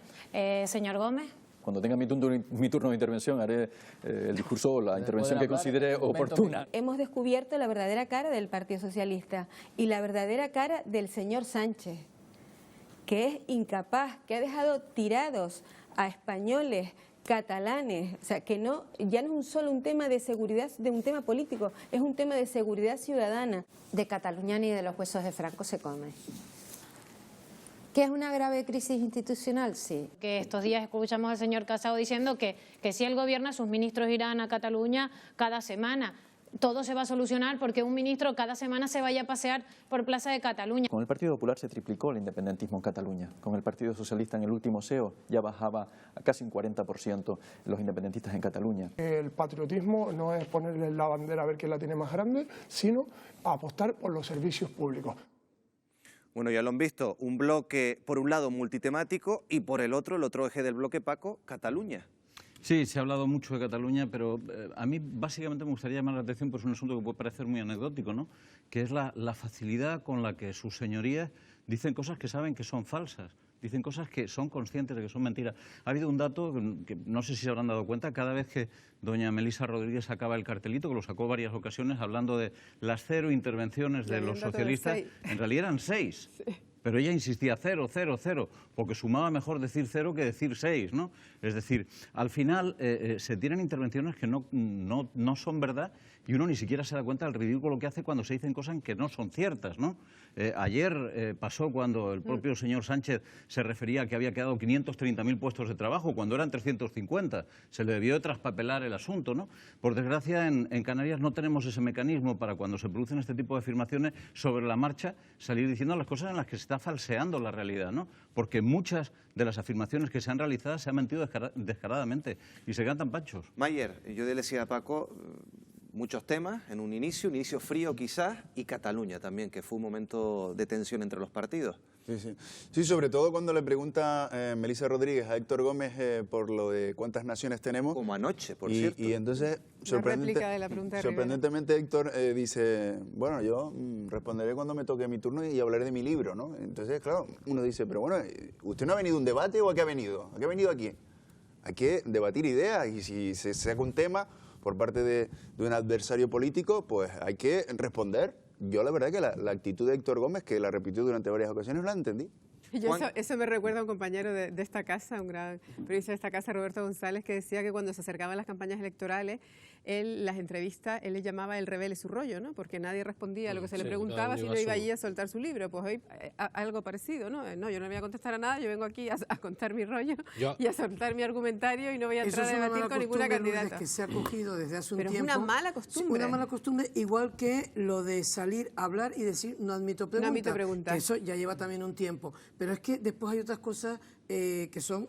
señor Gómez? Cuando tenga mi turno de intervención haré el discurso o la intervención que considere oportuna. Hemos descubierto la verdadera cara del Partido Socialista y la verdadera cara del señor Sánchez. que es incapaz, que ha dejado tirados a españoles, catalanes, o sea, que ya no es solo un tema de seguridad, de un tema político, es un tema de seguridad ciudadana. De Cataluña ni de los huesos de Franco se come. ¿Qué es una grave crisis institucional? Sí. Que estos días escuchamos al señor Casado diciendo que si él gobierna, sus ministros irán a Cataluña cada semana. Todo se va a solucionar porque un ministro cada semana se vaya a pasear por Plaza de Cataluña. Con el Partido Popular se triplicó el independentismo en Cataluña. Con el Partido Socialista en el último SEO ya bajaba a casi un 40% los independentistas en Cataluña. El patriotismo no es ponerle la bandera a ver quién la tiene más grande, sino apostar por los servicios públicos. Bueno, ya lo han visto, un bloque por un lado multitemático y por el otro eje del bloque, Paco, Cataluña. Sí, se ha hablado mucho de Cataluña, pero a mí básicamente me gustaría llamar la atención por un asunto que puede parecer muy anecdótico, ¿no? Que es la facilidad con la que sus señorías dicen cosas que saben que son falsas, dicen cosas que son conscientes de que son mentiras. Ha habido un dato que no sé si se habrán dado cuenta, cada vez que doña Melisa Rodríguez sacaba el cartelito, que lo sacó varias ocasiones, hablando de las 0 intervenciones de los socialistas, en realidad eran 6. Sí. Pero ella insistía 0, 0, 0, porque sumaba mejor decir 0 que decir 6, ¿no? Es decir, al final se tienen intervenciones que no son verdad y uno ni siquiera se da cuenta del ridículo que hace cuando se dicen cosas que no son ciertas, ¿no? Ayer pasó cuando el propio señor Sánchez se refería a que había quedado 530.000 puestos de trabajo, cuando eran 350. Se le debió de traspapelar el asunto, ¿no? Por desgracia, en Canarias no tenemos ese mecanismo para cuando se producen este tipo de afirmaciones sobre la marcha salir diciendo las cosas en las que se está falseando la realidad, ¿no? Porque muchas de las afirmaciones que se han realizado se han mentido descaradamente y se cantan panchos. Mayer, yo le decía a Paco muchos temas en un inicio frío quizás, y Cataluña también, que fue un momento de tensión entre los partidos. Sí, sobre todo cuando le pregunta Melisa Rodríguez a Héctor Gómez por lo de cuántas naciones tenemos. Como anoche, por cierto. Y entonces, sorprendentemente Héctor dice, bueno, yo responderé cuando me toque mi turno y hablaré de mi libro, ¿no? Entonces, claro, uno dice, pero bueno, ¿usted no ha venido a un debate o a qué ha venido? ¿A qué ha venido aquí? Hay que debatir ideas y si se saca un tema por parte de un adversario político, pues hay que responder. Yo la verdad que la actitud de Héctor Gómez, que la repitió durante varias ocasiones, no la entendí. Eso me recuerda a un compañero de esta casa, un gran periodista de esta casa, Roberto González, que decía que cuando se acercaban las campañas electorales, las entrevistas, él les llamaba el revele su rollo, ¿no? Porque nadie respondía a lo que se le preguntaba si no iba allí a soltar su libro. Pues hoy algo parecido, ¿no? No, yo no voy a contestar a nada, yo vengo aquí a contar mi rollo y a soltar mi argumentario y no voy a entrar a debatir con ninguna candidata. Que se ha cogido desde hace un tiempo. Pero es una mala costumbre. Una mala costumbre, igual que lo de salir a hablar y decir no admito preguntas. No admito preguntas. Que eso ya lleva también un tiempo. Pero es que después hay otras cosas que son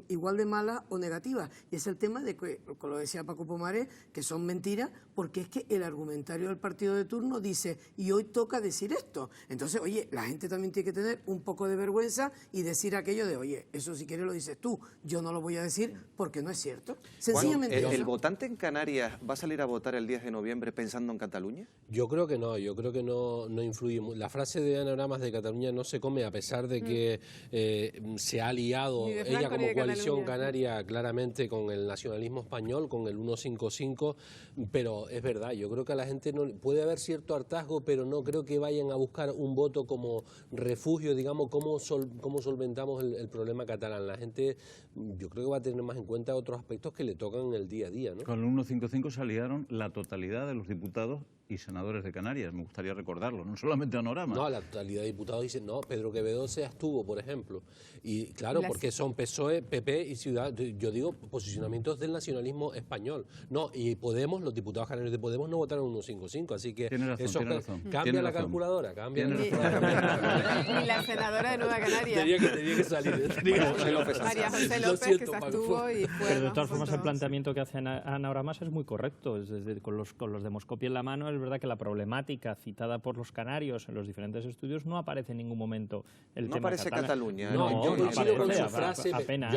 igual de malas o negativas. Y es el tema de que, como lo decía Paco Pomares, que son mentiras, porque es que el argumentario del partido de turno dice, y hoy toca decir esto. Entonces, oye, la gente también tiene que tener un poco de vergüenza y decir aquello de, oye, eso si quieres lo dices tú, yo no lo voy a decir porque no es cierto. Sencillamente. ¿El votante en Canarias va a salir a votar el 10 de noviembre pensando en Cataluña? Yo creo que no no influye. La frase de Anagramas de Cataluña no se come, a pesar de que se ha liado ella como coalición canaria claramente con el nacionalismo español, con el 155, pero es verdad, yo creo que a la gente no puede haber cierto hartazgo, pero no creo que vayan a buscar un voto como refugio, digamos, cómo solventamos el problema catalán. La gente, yo creo que va a tener más en cuenta otros aspectos que le tocan en el día a día, ¿no? Con el 155 se aliaron la totalidad de los diputados y senadores de Canarias, me gustaría recordarlo, no solamente Anorama. No, la totalidad de diputados dicen, no, Pedro Quevedo se abstuvo, por ejemplo. Y claro, porque son PSOE, PP y Ciudad, yo digo, posicionamientos del nacionalismo español. No, y Podemos, los diputados canarios de Podemos no votaron 155, así que eso cambia la calculadora, cambia. Y la senadora de Nueva Canarias. Tenía que salir. María José López, que se abstuvo y fue... Pero de todas formas el planteamiento que hace Ana Oramas es muy correcto, es desde, con los demoscopia en la mano. Es verdad que la problemática citada por los canarios en los diferentes estudios no aparece en ningún momento el tema aparece Cataluña. No, yo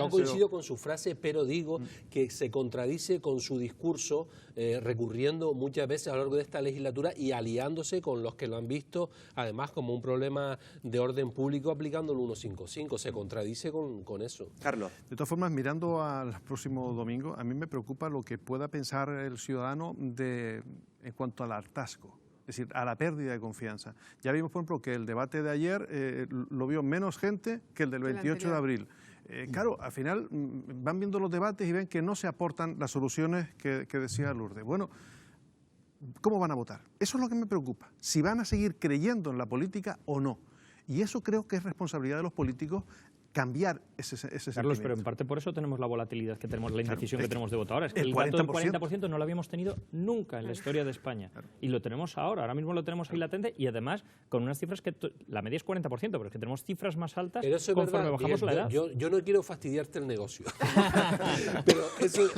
coincido con su frase, pero digo que se contradice con su discurso recurriendo muchas veces a lo largo de esta legislatura y aliándose con los que lo han visto, además, como un problema de orden público aplicando el 155. Se contradice con eso. Carlos. De todas formas, mirando al próximo domingo, a mí me preocupa lo que pueda pensar el ciudadano en cuanto al hartazgo. es decir, a la pérdida de confianza. Ya vimos, por ejemplo, que el debate de ayer lo vio menos gente que el del 28 de abril. Claro, al final van viendo los debates y ven que no se aportan las soluciones que decía Lourdes. Bueno, ¿cómo van a votar? Eso es lo que me preocupa, si van a seguir creyendo en la política o no. Y eso creo que es responsabilidad de los políticos cambiar ese Carlos, sentimiento. pero en parte por eso tenemos la volatilidad que tenemos, la indecisión Claro, que tenemos de voto ahora. Es que el el dato del 40%. 40% no lo habíamos tenido nunca en la historia de España. Y lo tenemos ahora mismo lo tenemos ahí latente y además con unas cifras que la media es 40%, pero es que tenemos cifras más altas Pero eso es conforme verdad, bajamos Miguel, la edad. yo no quiero fastidiarte el negocio, pero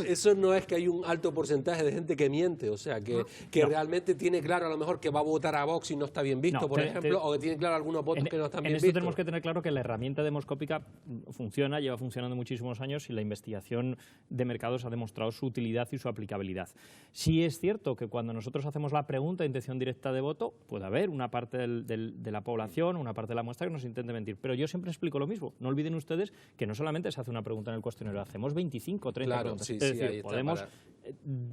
eso no es que hay un alto porcentaje de gente que miente, o sea, que realmente tiene claro a lo mejor que va a votar a Vox y no está bien visto, No, por ejemplo, o que tiene claro algunos votos que no están bien vistos. En esto tenemos vistos. que tener claro que la herramienta demoscópica funciona, lleva funcionando muchísimos años y la investigación de mercados ha demostrado su utilidad y su aplicabilidad. Sí es cierto que cuando nosotros hacemos la pregunta de intención directa de voto, puede haber una parte de la población, una parte de la muestra que nos intente mentir, pero yo siempre explico lo mismo. No olviden ustedes que no solamente se hace una pregunta en el cuestionario, hacemos 25 o 30 preguntas. Sí, es decir, ahí está, podemos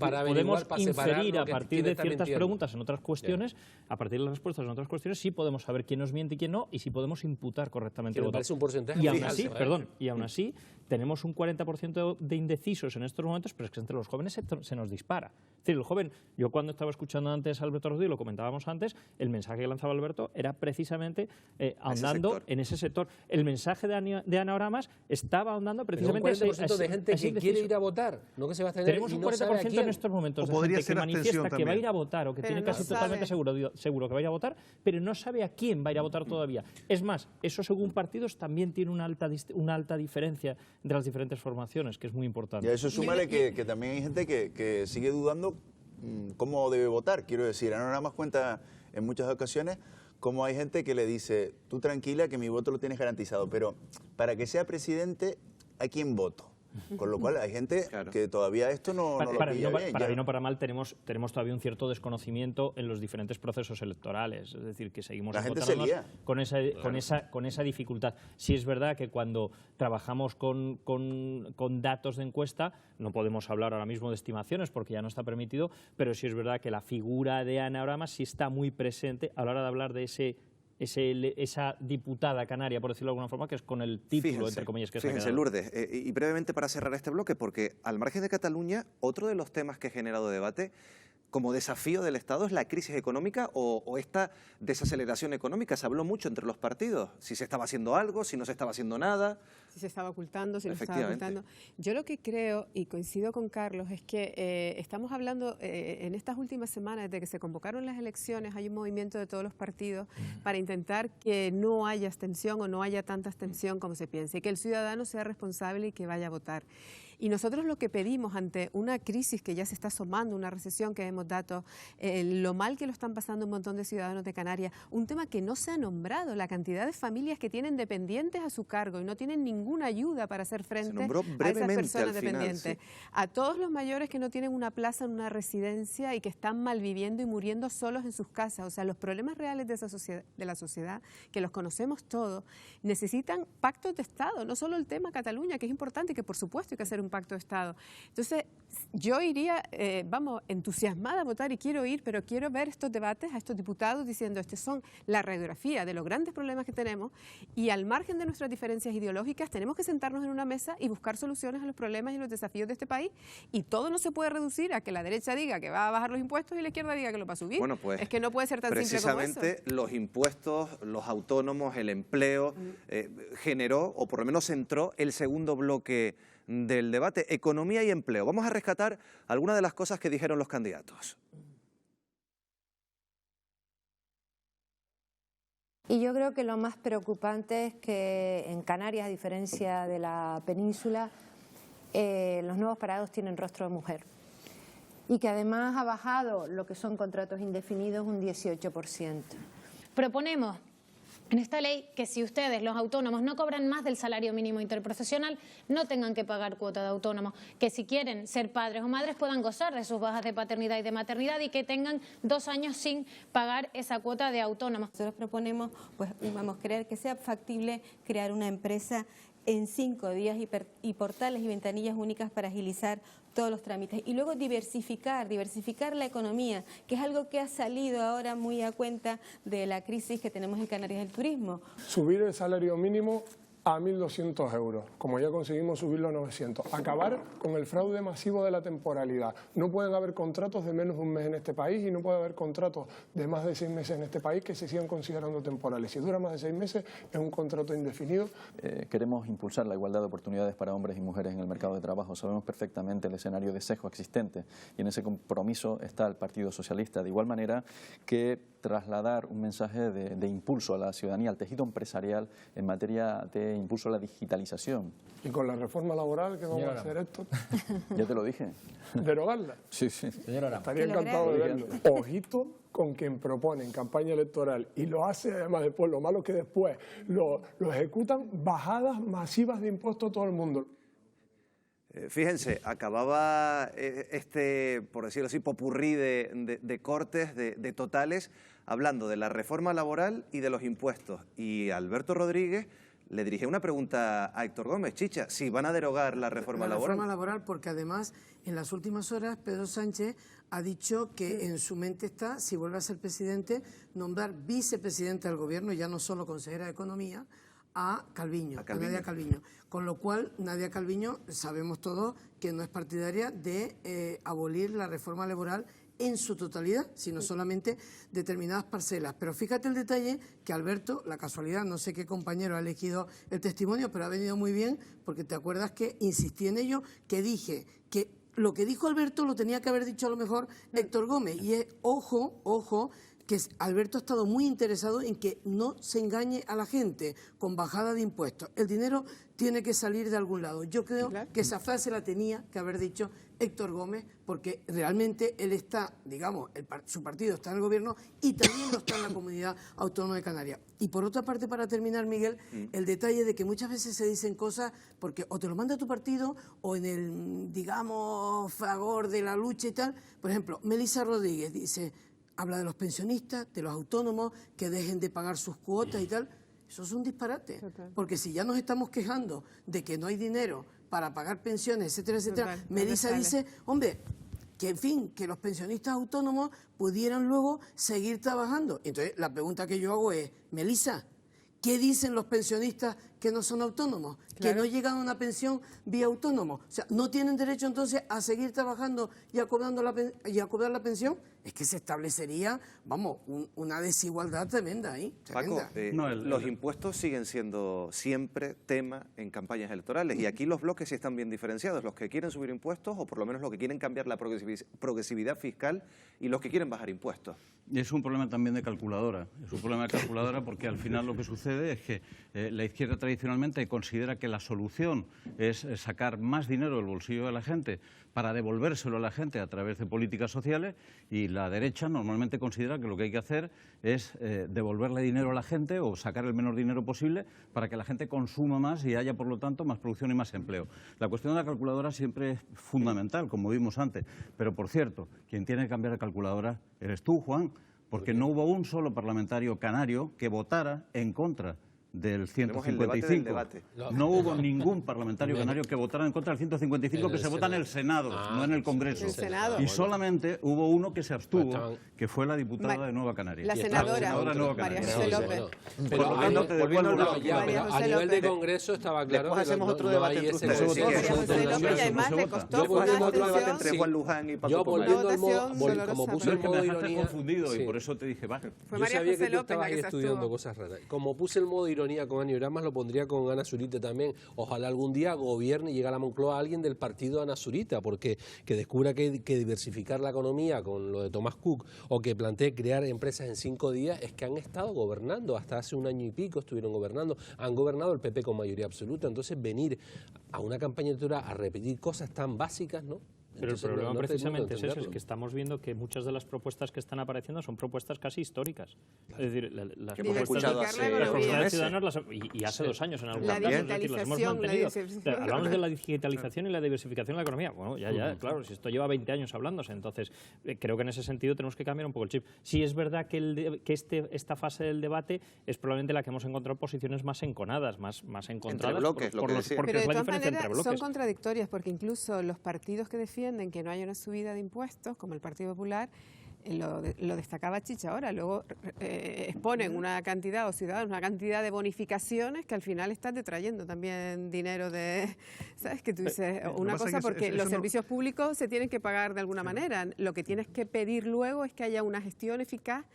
averiguar, para separar inferir lo a que partir quién de está ciertas mintiendo. preguntas en otras cuestiones, a partir de las respuestas en otras cuestiones, sí podemos saber quién nos miente y quién no, y si podemos imputar correctamente Que el me voto. parece un porcentaje Y muy aún alto, así, ¿eh? perdón, y aún así tenemos un 40% de indecisos en estos momentos, pero es que entre los jóvenes se nos dispara. Es decir, el joven, yo cuando estaba escuchando antes a Alberto Rodríguez, lo comentábamos antes, el mensaje que lanzaba Alberto era precisamente ahondando en ese sector. El mensaje de Ana Oramas estaba ahondando precisamente Pero un 40% de gente que quiere ir a votar, no que se va a tener Tenemos y un no sabe a 40% quién. en estos momentos de podría gente ser que abstención manifiesta que va a ir también. a votar o que Pero tiene no casi sabe. totalmente seguro que va a ir a votar, pero no sabe a quién va a ir a votar todavía. Es más, eso según partidos también tiene una alta diferencia de las diferentes formaciones, que es muy importante. Y a eso súmale que también hay gente que sigue dudando cómo debe votar. Quiero decir, Ana nada más cuenta en muchas ocasiones cómo hay gente que le dice, tú tranquila que mi voto lo tienes garantizado, pero para que sea presidente, ¿a quién voto? Con lo cual hay gente que todavía esto no lo pilla bien. Para bien o para mal tenemos todavía un cierto desconocimiento en los diferentes procesos electorales, es decir, que seguimos La gente se lía. con esa dificultad. Sí es verdad que cuando trabajamos con datos de encuesta, no podemos hablar ahora mismo de estimaciones porque ya no está permitido, pero sí es verdad que la figura de Ana Oramas sí está muy presente a la hora de hablar de esa diputada canaria, por decirlo de alguna forma, que es con el título, entre comillas, que se ha Fíjense, quedado. Lourdes, y brevemente para cerrar este bloque, porque al margen de Cataluña, otro de los temas que ha generado debate como desafío del Estado es la crisis económica o esta desaceleración económica. Se habló mucho entre los partidos, si se estaba haciendo algo, si no se estaba haciendo nada. Si se estaba ocultando, si no se estaba ocultando. Yo lo que creo, y coincido con Carlos, es que estamos hablando en estas últimas semanas, desde que se convocaron las elecciones, hay un movimiento de todos los partidos para intentar que no haya abstención o no haya tanta abstención como se piensa, y que el ciudadano sea responsable y que vaya a votar. Y nosotros lo que pedimos ante una crisis que ya se está asomando, una recesión que vemos datos, lo mal que lo están pasando un montón de ciudadanos de Canarias, un tema que no se ha nombrado, la cantidad de familias que tienen dependientes a su cargo y no tienen ninguna ayuda para hacer frente a esas personas dependientes. A todos los mayores que no tienen una plaza en una residencia y que están malviviendo y muriendo solos en sus casas. O sea, los problemas reales de la sociedad, que los conocemos todos, necesitan pactos de Estado, no solo el tema Cataluña, que es importante y que por supuesto hay que hacer un pacto de Estado. Entonces, yo iría, entusiasmada a votar y quiero ir, pero quiero ver estos debates a estos diputados diciendo, estos son la radiografía de los grandes problemas que tenemos y al margen de nuestras diferencias ideológicas tenemos que sentarnos en una mesa y buscar soluciones a los problemas y los desafíos de este país, y todo no se puede reducir a que la derecha diga que va a bajar los impuestos y la izquierda diga que lo va a subir. Bueno, pues, es que no puede ser tan simple como eso. Precisamente los impuestos, los autónomos, el empleo, generó, o por lo menos centró, el segundo bloque del debate, economía y empleo. Vamos a rescatar algunas de las cosas que dijeron los candidatos. Y yo creo que lo más preocupante es que en Canarias, a diferencia de la península, los nuevos parados tienen rostro de mujer. Y que además ha bajado lo que son contratos indefinidos un 18%. Proponemos en esta ley que si ustedes, los autónomos, no cobran más del salario mínimo interprofesional, no tengan que pagar cuota de autónomo, que si quieren ser padres o madres puedan gozar de sus bajas de paternidad y de maternidad y que tengan 2 años sin pagar esa cuota de autónomo. Nosotros proponemos, creer que sea factible crear una empresa en 5 días y portales y ventanillas únicas para agilizar todos los trámites. Y luego diversificar la economía, que es algo que ha salido ahora muy a cuenta de la crisis que tenemos en Canarias del turismo. Subir el salario mínimo a 1.200 euros, como ya conseguimos subirlo a 900. Acabar con el fraude masivo de la temporalidad. No pueden haber contratos de menos de un mes en este país y no puede haber contratos de más de 6 meses en este país que se sigan considerando temporales. Si dura más de 6 meses es un contrato indefinido. Queremos impulsar la igualdad de oportunidades para hombres y mujeres en el mercado de trabajo. Sabemos perfectamente el escenario de sesgo existente y en ese compromiso está el Partido Socialista. De igual manera que trasladar un mensaje de impulso a la ciudadanía, al tejido empresarial en materia de impulso a la digitalización. Y con la reforma laboral, ¿qué vamos a hacer esto? Ya te lo dije. ¿Derogarla? Sí, sí. Estaría encantado de verlo. Ojito con quien propone en campaña electoral y lo hace además después, lo malo que después lo ejecutan, bajadas masivas de impuestos a todo el mundo. Fíjense, acababa este, por decirlo así, popurrí de cortes, de totales, hablando de la reforma laboral y de los impuestos. Y Alberto Rodríguez le dirigía una pregunta a Héctor Gómez. Chicha, si van a derogar la reforma laboral. La reforma laboral, porque además en las últimas horas Pedro Sánchez ha dicho que en su mente está, si vuelve a ser presidente, nombrar vicepresidente del gobierno, ya no solo consejera de Economía, a Nadia Calviño. Con lo cual, Nadia Calviño, sabemos todos que no es partidaria de abolir la reforma laboral en su totalidad, sino solamente determinadas parcelas. Pero fíjate el detalle que Alberto, la casualidad, no sé qué compañero ha elegido el testimonio, pero ha venido muy bien, porque te acuerdas que insistí en ello, que dije que lo que dijo Alberto lo tenía que haber dicho a lo mejor Héctor Gómez. Y es, ojo, que Alberto ha estado muy interesado en que no se engañe a la gente con bajada de impuestos. El dinero tiene que salir de algún lado. Yo creo que esa frase la tenía que haber dicho Héctor Gómez, porque realmente él está, digamos, su partido está en el gobierno y también lo está en la Comunidad Autónoma de Canarias. Y por otra parte, para terminar, Miguel, el detalle de que muchas veces se dicen cosas porque o te lo manda tu partido o en el, digamos, fragor de la lucha y tal. Por ejemplo, Melissa Rodríguez dice, habla de los pensionistas, de los autónomos, que dejen de pagar sus cuotas y tal. Eso es un disparate, porque si ya nos estamos quejando de que no hay dinero para pagar pensiones, etcétera, etcétera, Melissa dice, hombre, que en fin, que los pensionistas autónomos pudieran luego seguir trabajando. Entonces, la pregunta que yo hago es, Melissa, ¿qué dicen los pensionistas que no son autónomos? Que no llegan a una pensión vía autónomo. O sea, ¿no tienen derecho entonces a seguir trabajando y a cobrar la pensión? Es que se establecería, vamos, una desigualdad tremenda ahí. Paco, los impuestos siguen siendo siempre tema en campañas electorales y aquí los bloques sí están bien diferenciados, los que quieren subir impuestos o por lo menos los que quieren cambiar la progresividad fiscal y los que quieren bajar impuestos. Y es un problema también de calculadora, porque al final lo que sucede es que la izquierda tradicionalmente considera que la solución es sacar más dinero del bolsillo de la gente para devolvérselo a la gente a través de políticas sociales y la derecha normalmente considera que lo que hay que hacer es devolverle dinero a la gente o sacar el menor dinero posible para que la gente consuma más y haya, por lo tanto, más producción y más empleo. La cuestión de la calculadora siempre es fundamental, como vimos antes, pero, por cierto, quien tiene que cambiar la calculadora eres tú, Juan, porque no hubo un solo parlamentario canario que votara en contra del 155. No hubo ningún parlamentario canario que votara en contra del 155 que se vota en el Senado, no en el Congreso. Y solamente hubo uno que se abstuvo, que fue la diputada de Nueva Canarias. La senadora de Nueva María Canarias. José López. Pero a nivel de Congreso estaba claro. Después hacemos otro debate entre ustedes. María José López, y además le costó una otro debate entre Juan Luján y Paco Pomar. Como puse el modo ironía, confundido y por eso te dije, vale. Yo sabía que tú estabas ahí estudiando cosas raras. Como puse el modo ironía con Anioramas, lo pondría con Ana Zurita también. Ojalá algún día gobierne y llegue a la Moncloa alguien del partido Ana Zurita, porque que descubra que diversificar la economía con lo de Thomas Cook o que plantee crear empresas en 5 días, es que han estado gobernando, hasta hace 1 año y pico estuvieron gobernando, han gobernado el PP con mayoría absoluta, entonces venir a una campaña electoral a repetir cosas tan básicas, ¿no? Pero Entonces, el problema no precisamente es eso, es entenderlo. que estamos viendo que muchas de las propuestas que están apareciendo son propuestas casi históricas. Es decir, las Que hemos propuestas escuchado de, hace las propuestas de meses. Ciudadanos y hace 2 años en algunos La casos, es decir, las hemos digitalización, la mantenido. diversificación. Hablamos de la digitalización y la diversificación de la economía. Bueno, ya, claro, si esto lleva 20 años hablándose, entonces creo que en ese sentido tenemos que cambiar un poco el chip. Sí es verdad que, esta fase del debate es probablemente la que hemos encontrado posiciones más enconadas, más encontradas. bloques, lo que decía. porque Pero es de la todas diferencia entre maneras son bloques. contradictorias, porque incluso los partidos que defienden que no haya una subida de impuestos, como el Partido Popular, lo destacaba Chicha ahora, luego exponen una cantidad, o ciudadanos, una cantidad de bonificaciones que al final están detrayendo también dinero de, ¿sabes? Que tú dices una pasa cosa, que porque eso los no- servicios públicos se tienen que pagar de alguna manera. Lo que tienes que pedir luego es que haya una gestión eficaz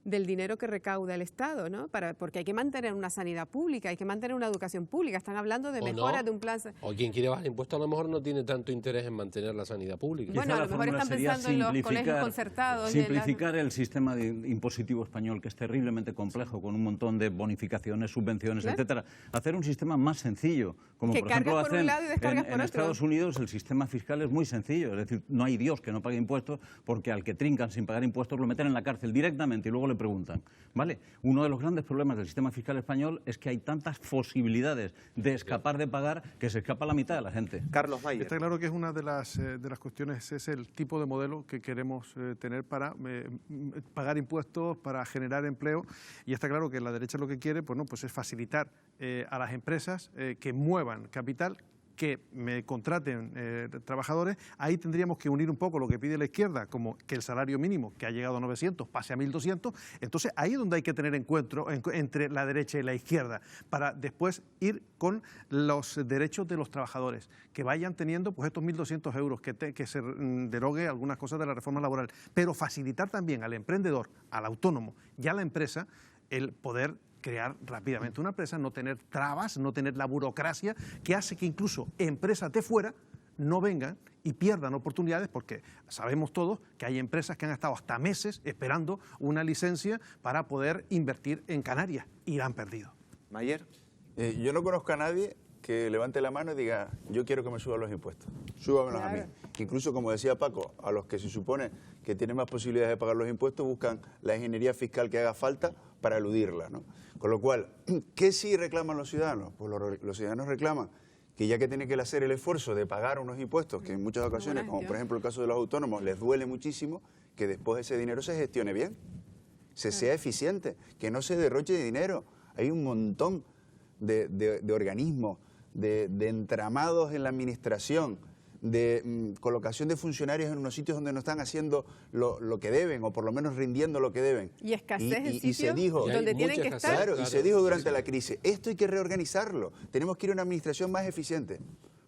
del dinero que recauda el Estado, ¿no? Porque hay que mantener una sanidad pública, hay que mantener una educación pública. Están hablando de O mejora no, de un plan. O quien quiere bajar impuestos a lo mejor no tiene tanto interés en mantener la sanidad pública. Bueno, a lo mejor están pensando en los colegios concertados. y en las- Simplificar el sistema impositivo español, que es terriblemente complejo, con un montón de bonificaciones, subvenciones, Claro. etcétera. Hacer un sistema más sencillo, como Que por ejemplo cargas por un hacen lado y descargas por en otro. Estados Unidos. El sistema fiscal es muy sencillo, es decir, no hay Dios que no pague impuestos, porque al que trincan sin pagar impuestos lo meten en la cárcel directamente y luego le preguntan. ¿Vale? Uno de los grandes problemas del sistema fiscal español es que hay tantas posibilidades de escapar de pagar que se escapa la mitad de la gente. Carlos Mayer. Está claro que es una de las cuestiones, es el tipo de modelo que queremos tener para pagar impuestos, para generar empleo, y está claro que la derecha lo que quiere pues es facilitar a las empresas que muevan capital, que me contraten trabajadores. Ahí tendríamos que unir un poco lo que pide la izquierda, como que el salario mínimo, que ha llegado a 900, pase a 1.200. Entonces, ahí es donde hay que tener encuentro entre la derecha y la izquierda, para después ir con los derechos de los trabajadores, que vayan teniendo pues estos 1.200 euros, que se derogue algunas cosas de la reforma laboral, pero facilitar también al emprendedor, al autónomo y a la empresa el poder crear rápidamente una empresa, no tener trabas, no tener la burocracia que hace que incluso empresas de fuera no vengan y pierdan oportunidades, porque sabemos todos que hay empresas que han estado hasta meses esperando una licencia para poder invertir en Canarias y la han perdido. Mayer. Yo no conozco a nadie que levante la mano y diga, yo quiero que me suban los impuestos, súbamelos a mí. Incluso, como decía Paco, a los que se supone que tienen más posibilidades de pagar los impuestos buscan la ingeniería fiscal que haga falta para eludirla, ¿no? Con lo cual, ¿qué sí reclaman los ciudadanos? Pues los ciudadanos reclaman que ya que tienen que hacer el esfuerzo de pagar unos impuestos, que en muchas ocasiones, como por ejemplo el caso de los autónomos, les duele muchísimo, que después ese dinero se gestione bien, sea eficiente, que no se derroche dinero. Hay un montón de organismos, de entramados en la administración, de colocación de funcionarios en unos sitios donde no están haciendo lo que deben, o por lo menos rindiendo lo que deben. Y escasez en y se sitios dijo, donde tienen que estar. Claro, y se dijo durante la crisis, esto hay que reorganizarlo, tenemos que ir a una administración más eficiente.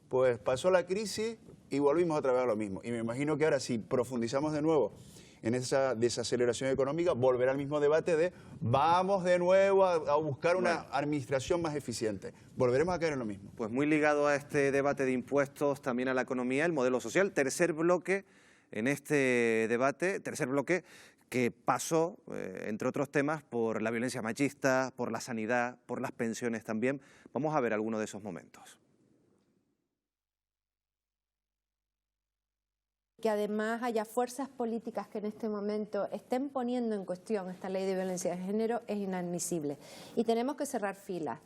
Pues pasó la crisis y volvimos otra vez a lo mismo. Y me imagino que ahora, si profundizamos de nuevo en esa desaceleración económica, volverá al mismo debate de vamos de nuevo a buscar una administración más eficiente. Volveremos a caer en lo mismo. Pues muy ligado a este debate de impuestos, también a la economía, el modelo social. Tercer bloque en este debate, tercer bloque que pasó, entre otros temas, por la violencia machista, por la sanidad, por las pensiones también. Vamos a ver algunos de esos momentos. Que además haya fuerzas políticas que en este momento estén poniendo en cuestión esta ley de violencia de género es inadmisible. Y tenemos que cerrar filas.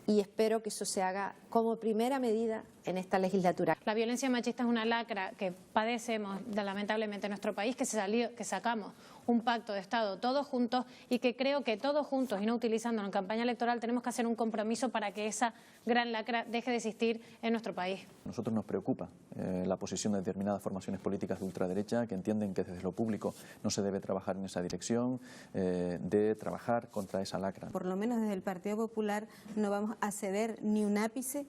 Y espero que eso se haga como primera medida en esta legislatura. La violencia machista es una lacra que padecemos lamentablemente en nuestro país, que sacamos un pacto de Estado todos juntos y que creo que todos juntos y no utilizándolo en campaña electoral tenemos que hacer un compromiso para que esa gran lacra deje de existir en nuestro país. A nosotros nos preocupa la posición de determinadas formaciones políticas de ultraderecha que entienden que desde lo público no se debe trabajar en esa dirección, de trabajar contra esa lacra. Por lo menos desde el Partido Popular no vamos a ceder ni un ápice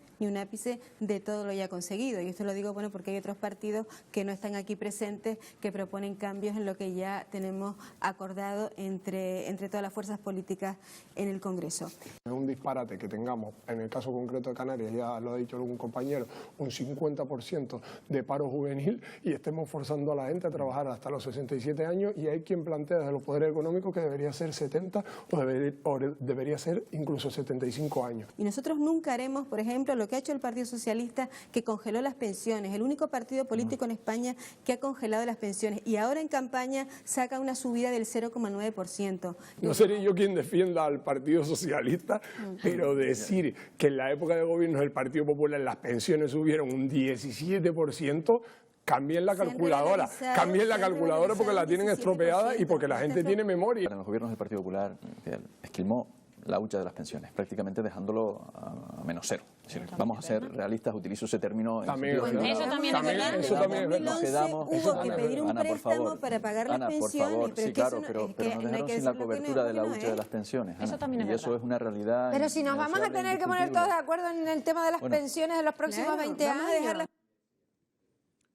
de todo lo ya conseguido. Y esto lo digo porque hay otros partidos que no están aquí presentes, que proponen cambios en lo que ya tenemos acordado entre todas las fuerzas políticas en el Congreso. Es un disparate que tengamos, en el caso concreto de Canarias, ya lo ha dicho algún compañero, un 50% de paro juvenil y estemos forzando a la gente a trabajar hasta los 67 años y hay quien plantea desde los poderes económicos que debería ser 70 o debería ser incluso 75 años. Y nosotros nunca haremos, por ejemplo, lo que ha hecho el Partido Socialista Socialista que congeló las pensiones, el único partido político en España que ha congelado las pensiones, y ahora en campaña saca una subida del 0,9%. No seré yo quien defienda al Partido Socialista, pero decir que en la época de gobierno del Partido Popular las pensiones subieron un 17%, cambien la calculadora, porque la tienen estropeada y porque la gente tiene memoria. En los gobiernos del Partido Popular esquilmó la hucha de las pensiones, prácticamente dejándolo a menos cero. Es decir, vamos a ser realistas, utilizo ese término. También es verdad. Eso también es verdad. Eso también es verdad. Nos quedamos, hubo que pedir un préstamo para pagar las pensiones. Por favor, sí, claro, pero nos dejaron sin la cobertura de la hucha de las pensiones. Eso también es verdad. Y eso es una realidad. Pero si nos vamos a tener que poner todos de acuerdo en el tema de las pensiones en los próximos 20 años.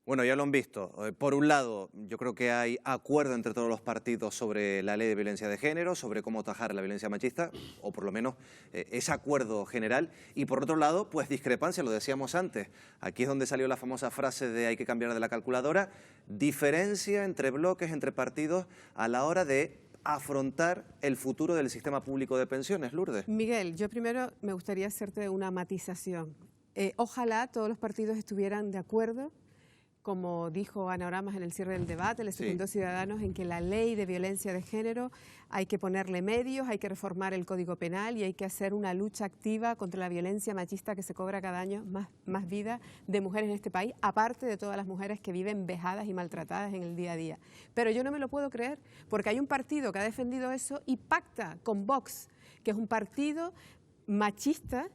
Bueno, ya lo han visto. Por un lado, yo creo que hay acuerdo entre todos los partidos sobre la ley de violencia de género, sobre cómo atajar la violencia machista, o por lo menos ese acuerdo general. Y por otro lado, pues discrepancia, lo decíamos antes. Aquí es donde salió la famosa frase de hay que cambiar de la calculadora. Diferencia entre bloques, entre partidos, a la hora de afrontar el futuro del sistema público de pensiones, Lourdes. Miguel, yo primero me gustaría hacerte una matización. Ojalá todos los partidos estuvieran de acuerdo, como dijo Ana Oramas en el cierre del debate, le secundó Ciudadanos, en que la ley de violencia de género hay que ponerle medios, hay que reformar el Código Penal y hay que hacer una lucha activa contra la violencia machista que se cobra cada año más vida de mujeres en este país, aparte de todas las mujeres que viven vejadas y maltratadas en el día a día. Pero yo no me lo puedo creer, porque hay un partido que ha defendido eso y pacta con Vox, que es un partido machista,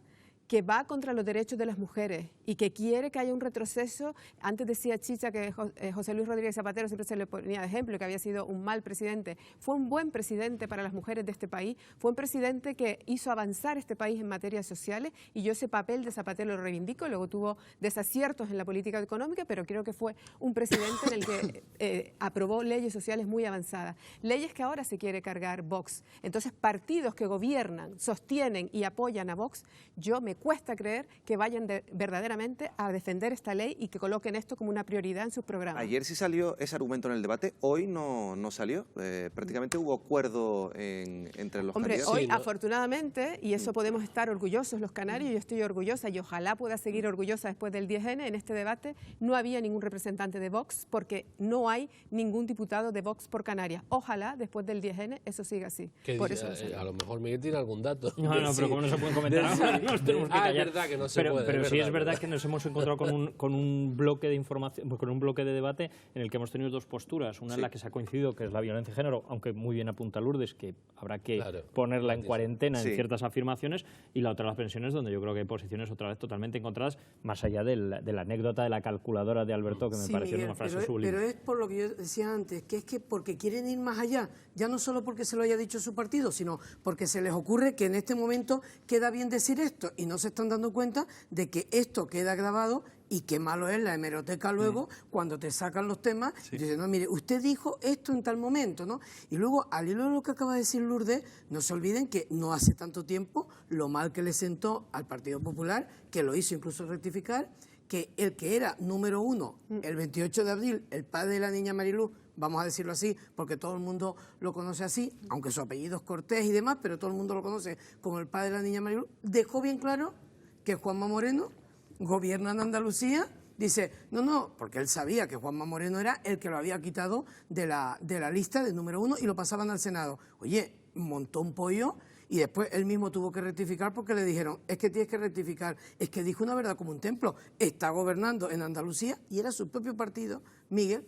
que va contra los derechos de las mujeres y que quiere que haya un retroceso. Antes decía Chicha que José Luis Rodríguez Zapatero siempre se le ponía de ejemplo, que había sido un mal presidente. Fue un buen presidente para las mujeres de este país, fue un presidente que hizo avanzar este país en materias sociales y yo ese papel de Zapatero lo reivindico. Luego tuvo desaciertos en la política económica, pero creo que fue un presidente en el que aprobó leyes sociales muy avanzadas. Leyes que ahora se quiere cargar Vox. Entonces, partidos que gobiernan, sostienen y apoyan a Vox, yo me cuesta creer que vayan verdaderamente a defender esta ley y que coloquen esto como una prioridad en sus programas. Ayer sí salió ese argumento en el debate, hoy no salió. Prácticamente hubo acuerdo entre los candidatos. Hoy afortunadamente, y eso podemos estar orgullosos los canarios, yo estoy orgullosa y ojalá pueda seguir orgullosa después del 10N, en este debate no había ningún representante de Vox porque no hay ningún diputado de Vox por Canarias. Ojalá después del 10N eso siga así. Por eso a lo mejor Miguel tiene algún dato. No, pero como no se pueden comentar ahora, nos tenemos que callar. Es verdad que no se puede. Pero sí es verdad que nos hemos encontrado con un bloque de información, con un bloque de debate en el que hemos tenido dos posturas. Una en la que se ha coincidido, que es la violencia de género, aunque muy bien apunta Lourdes, que habrá que ponerla en cuarentena en ciertas afirmaciones, y la otra las pensiones, donde yo creo que hay posiciones otra vez totalmente encontradas, más allá de la anécdota de la calculadora de Alberto, que me pareció una frase sublime. Pero es por lo que yo decía antes, que es que porque quieren ir más allá, ya no solo porque se lo haya dicho su partido, sino porque se les ocurre que en este momento queda bien decir esto y no se están dando cuenta de que esto queda grabado y qué malo es la hemeroteca luego cuando te sacan los temas y dicen, no, mire, usted dijo esto en tal momento, ¿no? Y luego, al hilo de lo que acaba de decir Lourdes, no se olviden que no hace tanto tiempo lo mal que le sentó al Partido Popular, que lo hizo incluso rectificar, que el que era número uno el 28 de abril, el padre de la niña Mariluz, vamos a decirlo así, porque todo el mundo lo conoce así, aunque su apellido es Cortés y demás, pero todo el mundo lo conoce como el padre de la niña Mariluz, dejó bien claro que Juanma Moreno gobierna en Andalucía. Dice, no, porque él sabía que Juanma Moreno era el que lo había quitado de la lista de número uno y lo pasaban al Senado. Oye, montó un pollo y después él mismo tuvo que rectificar porque le dijeron, es que tienes que rectificar, es que dijo una verdad como un templo, está gobernando en Andalucía y era su propio partido, Miguel,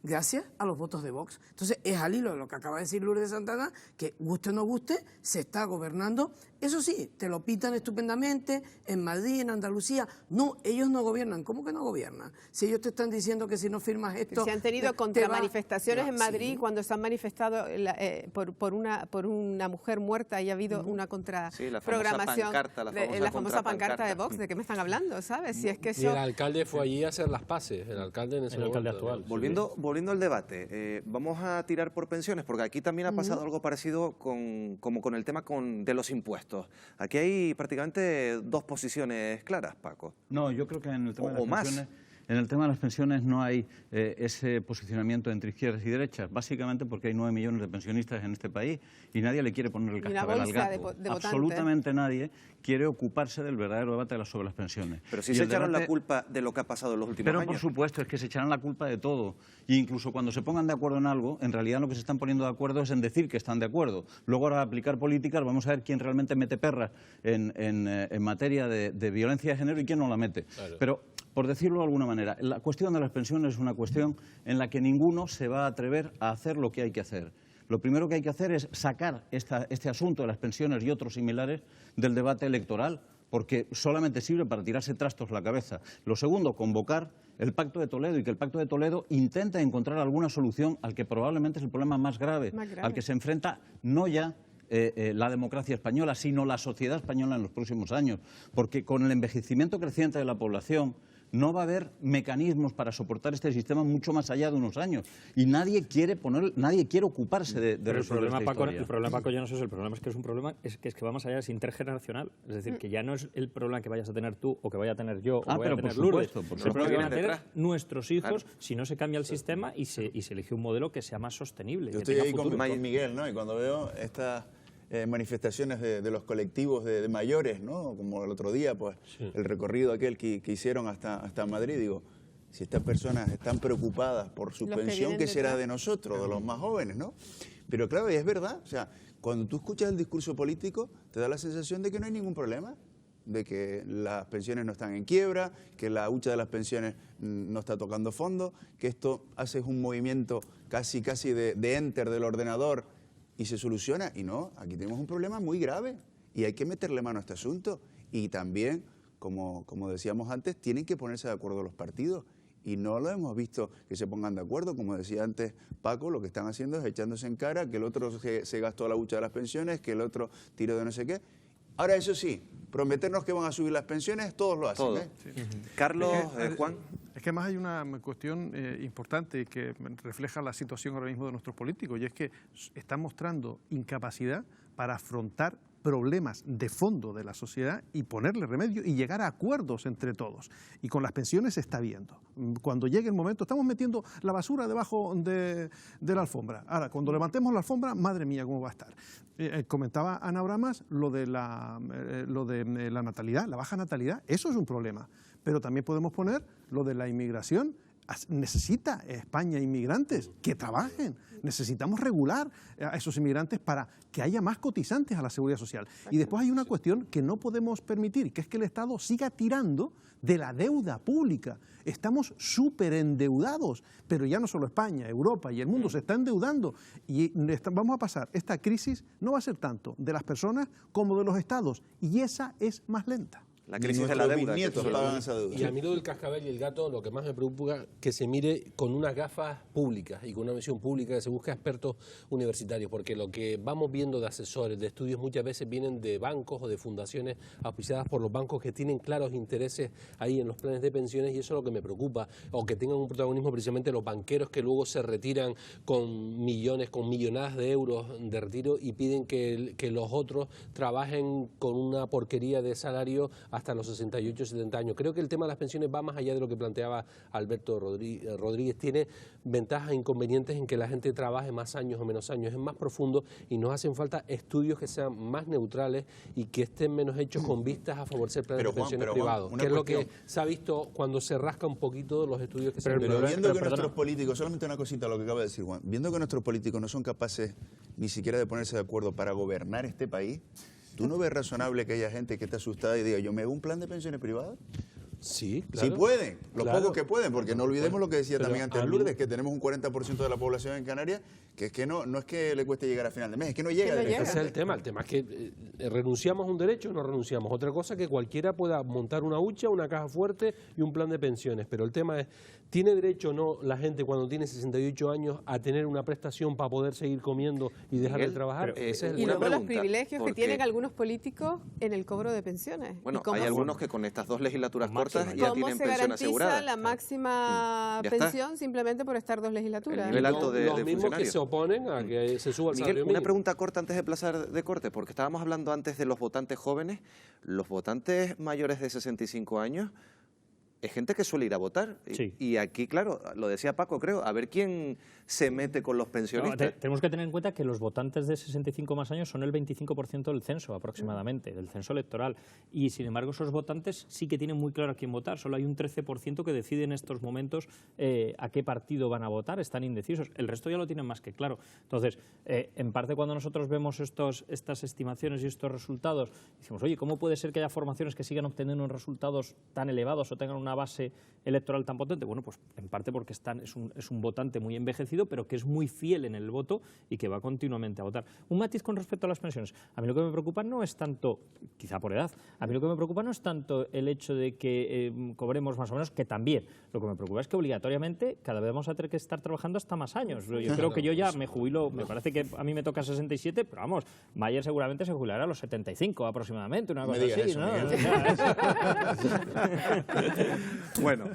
gracias a los votos de Vox. Entonces, es al hilo de lo que acaba de decir Lourdes Santana, que guste o no guste, se está gobernando. Eso sí, te lo pitan estupendamente en Madrid, en Andalucía. No, ellos no gobiernan. ¿Cómo que no gobiernan? Si ellos te están diciendo que si no firmas esto... Se han tenido contramanifestaciones en Madrid cuando se han manifestado por una mujer muerta y ha habido una contraprogramación. La famosa pancarta de Vox. ¿De qué me están hablando? ¿Sabes? Si es que y el alcalde fue allí a hacer las paces, el alcalde en ese momento, actual. Volviendo al debate, vamos a tirar por pensiones, porque aquí también ha pasado algo parecido como con el tema de los impuestos. Aquí hay prácticamente dos posiciones claras, Paco. No, yo creo que en el tema de las pensiones en el tema de las pensiones no hay ese posicionamiento entre izquierdas y derechas, básicamente porque hay 9 millones de pensionistas en este país y nadie le quiere poner el cascabel al gato. Absolutamente nadie quiere ocuparse del verdadero debate sobre las pensiones. Pero si se echaron la culpa de lo que ha pasado en los últimos años. Pero por supuesto, es que se echarán la culpa de todo. E incluso cuando se pongan de acuerdo en algo, en realidad lo que se están poniendo de acuerdo es en decir que están de acuerdo. Luego, ahora aplicar políticas, vamos a ver quién realmente mete perras en materia de violencia de género y quién no la mete. Claro. Pero, por decirlo de alguna manera, la cuestión de las pensiones es una cuestión en la que ninguno se va a atrever a hacer lo que hay que hacer. Lo primero que hay que hacer es sacar este asunto de las pensiones y otros similares del debate electoral, porque solamente sirve para tirarse trastos a la cabeza. Lo segundo, convocar el Pacto de Toledo y que el Pacto de Toledo intente encontrar alguna solución al que probablemente es el problema más grave. Al que se enfrenta no ya la democracia española, sino la sociedad española en los próximos años. Porque con el envejecimiento creciente de la población no va a haber mecanismos para soportar este sistema mucho más allá de unos años. Y nadie quiere ocuparse de resolver esta historia. El problema, Paco, ya no es eso. El problema es que es un problema es que va más allá, es intergeneracional. Es decir, que ya no es el problema que vayas a tener tú o que vaya a tener yo o que vaya a tener Lourdes. El problema que van a tener nuestros hijos si no se cambia el sistema y se elige un modelo que sea más sostenible. Yo estoy ahí con Miguel, ¿no? Y cuando veo estas manifestaciones de los colectivos de mayores, ¿no? Como el otro día, pues el recorrido aquel que hicieron hasta Madrid, digo, si estas personas están preocupadas por su pensión, ¿qué será de nosotros, de los más jóvenes, ¿no? Pero claro, y es verdad, o sea, cuando tú escuchas el discurso político, te da la sensación de que no hay ningún problema, de que las pensiones no están en quiebra, que la hucha de las pensiones no está tocando fondo, que esto haces un movimiento casi de enter del ordenador y se soluciona. Y no, aquí tenemos un problema muy grave y hay que meterle mano a este asunto. Y también, como decíamos antes, tienen que ponerse de acuerdo los partidos. Y no lo hemos visto que se pongan de acuerdo. Como decía antes Paco, lo que están haciendo es echándose en cara que el otro se gastó la hucha de las pensiones, que el otro tiró de no sé qué. Ahora, eso sí, prometernos que van a subir las pensiones, todos lo hacen. Sí. Carlos, Juan. Es que además hay una cuestión importante que refleja la situación ahora mismo de nuestros políticos, y es que están mostrando incapacidad para afrontar problemas de fondo de la sociedad y ponerle remedio y llegar a acuerdos entre todos. Y con las pensiones se está viendo. Cuando llegue el momento, estamos metiendo la basura debajo de la alfombra. Ahora, cuando levantemos la alfombra, madre mía, ¿cómo va a estar? Comentaba Ana Oramas lo de la natalidad, la baja natalidad. Eso es un problema. Pero también podemos poner lo de la inmigración. Necesita España inmigrantes que trabajen. Necesitamos regular a esos inmigrantes para que haya más cotizantes a la seguridad social. Y después hay una cuestión que no podemos permitir, que es que el Estado siga tirando de la deuda pública. Estamos súper endeudados, pero ya no solo España, Europa y el mundo se está endeudando. Y vamos a pasar, esta crisis no va a ser tanto de las personas como de los Estados, y esa es más lenta. La crisis de la deuda. Y a mí lo del cascabel y el gato, lo que más me preocupa que se mire con unas gafas públicas y con una visión pública, que se busque expertos universitarios, porque lo que vamos viendo de asesores, de estudios, muchas veces vienen de bancos o de fundaciones auspiciadas por los bancos que tienen claros intereses ahí en los planes de pensiones, y eso es lo que me preocupa, o que tengan un protagonismo precisamente los banqueros que luego se retiran con millones, con millonadas de euros de retiro y piden que los otros trabajen con una porquería de salario hasta los 68, 70 años. Creo que el tema de las pensiones va más allá de lo que planteaba Alberto Rodríguez. Tiene ventajas e inconvenientes en que la gente trabaje más años o menos años. Es más profundo y nos hacen falta estudios que sean más neutrales y que estén menos hechos con vistas a favorecer planes de pensiones privados. Que es lo que se ha visto cuando se rasca un poquito los estudios que se han hecho. Pero viendo que nuestros políticos, solamente una cosita lo que acaba de decir Juan, viendo que nuestros políticos no son capaces ni siquiera de ponerse de acuerdo para gobernar este país, ¿tú no ves razonable que haya gente que esté asustada y diga, yo me hago un plan de pensiones privadas? Sí, claro. Sí pueden, los pocos que pueden, porque no olvidemos lo que decía también antes Lourdes, que tenemos un 40% de la población en Canarias, que es que no es que le cueste llegar a final de mes, es que no llega. Ese es el tema es que renunciamos a un derecho o no renunciamos. Otra cosa es que cualquiera pueda montar una hucha, una caja fuerte y un plan de pensiones, pero el tema es, ¿tiene derecho o no la gente cuando tiene 68 años a tener una prestación para poder seguir comiendo y dejar de trabajar? Y luego los privilegios que tienen algunos políticos en el cobro de pensiones. Bueno, hay algunos que con estas 2 legislaturas cortas ya tienen pensión asegurada. ¿Cómo se garantiza la máxima pensión simplemente por estar 2 legislaturas? El nivel alto de los mismos que se oponen a que se suba el salario mínimo. Una pregunta corta antes de pasar de corte, porque estábamos hablando antes de los votantes jóvenes. Los votantes mayores de 65 años es gente que suele ir a votar. Sí. Y aquí, claro, lo decía Paco, creo, a ver quién se mete con los pensionistas. Tenemos que tener en cuenta que los votantes de 65 más años son el 25% del censo aproximadamente, del censo electoral. Y sin embargo esos votantes sí que tienen muy claro a quién votar. Solo hay un 13% que decide en estos momentos a qué partido van a votar, están indecisos. El resto ya lo tienen más que claro. Entonces, en parte cuando nosotros vemos estas estimaciones y estos resultados, decimos, oye, ¿cómo puede ser que haya formaciones que sigan obteniendo unos resultados tan elevados o tengan una base electoral tan potente? Bueno, pues en parte porque es un votante muy envejecido, pero que es muy fiel en el voto y que va continuamente a votar. Un matiz con respecto a las pensiones. A mí lo que me preocupa no es tanto, quizá por edad, a mí lo que me preocupa no es tanto el hecho de que cobremos más o menos, que también. Lo que me preocupa es que obligatoriamente cada vez vamos a tener que estar trabajando hasta más años. Yo creo que yo ya me jubilo, me parece que a mí me toca 67, pero vamos, Mayer seguramente se jubilará a los 75 aproximadamente, una cosa así, ¿no? Bueno,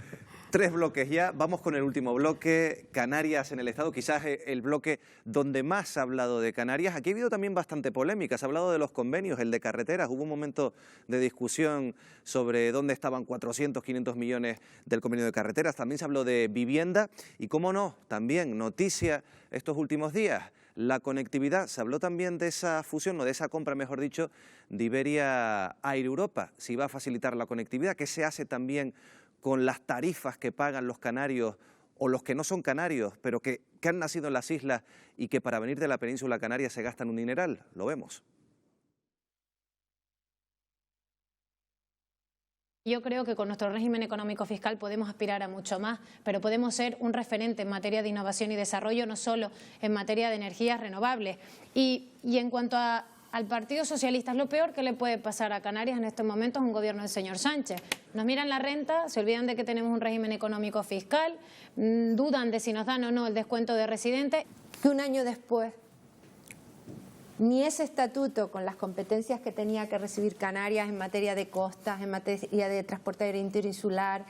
3 bloques ya. Vamos con el último bloque, Canarias en el Estado, quizás el bloque donde más se ha hablado de Canarias. Aquí ha habido también bastante polémica, se ha hablado de los convenios, el de carreteras. Hubo un momento de discusión sobre dónde estaban 400, 500 millones del convenio de carreteras. También se habló de vivienda y, cómo no, también noticia estos últimos días, la conectividad. Se habló también de esa fusión, o de esa compra, mejor dicho, de Iberia a Air Europa. Si va a facilitar la conectividad, ¿qué se hace también con las tarifas que pagan los canarios o los que no son canarios, pero que han nacido en las islas y que para venir de la península canaria se gastan un dineral? Lo vemos. Yo creo que con nuestro régimen económico fiscal podemos aspirar a mucho más, pero podemos ser un referente en materia de innovación y desarrollo, no solo en materia de energías renovables. Y en cuanto al Partido Socialista, es lo peor que le puede pasar a Canarias en estos momentos un gobierno del señor Sánchez. Nos miran la renta, se olvidan de que tenemos un régimen económico fiscal, dudan de si nos dan o no el descuento de residentes. Que un año después, ni ese estatuto con las competencias que tenía que recibir Canarias en materia de costas, en materia de transporte aéreo interinsular,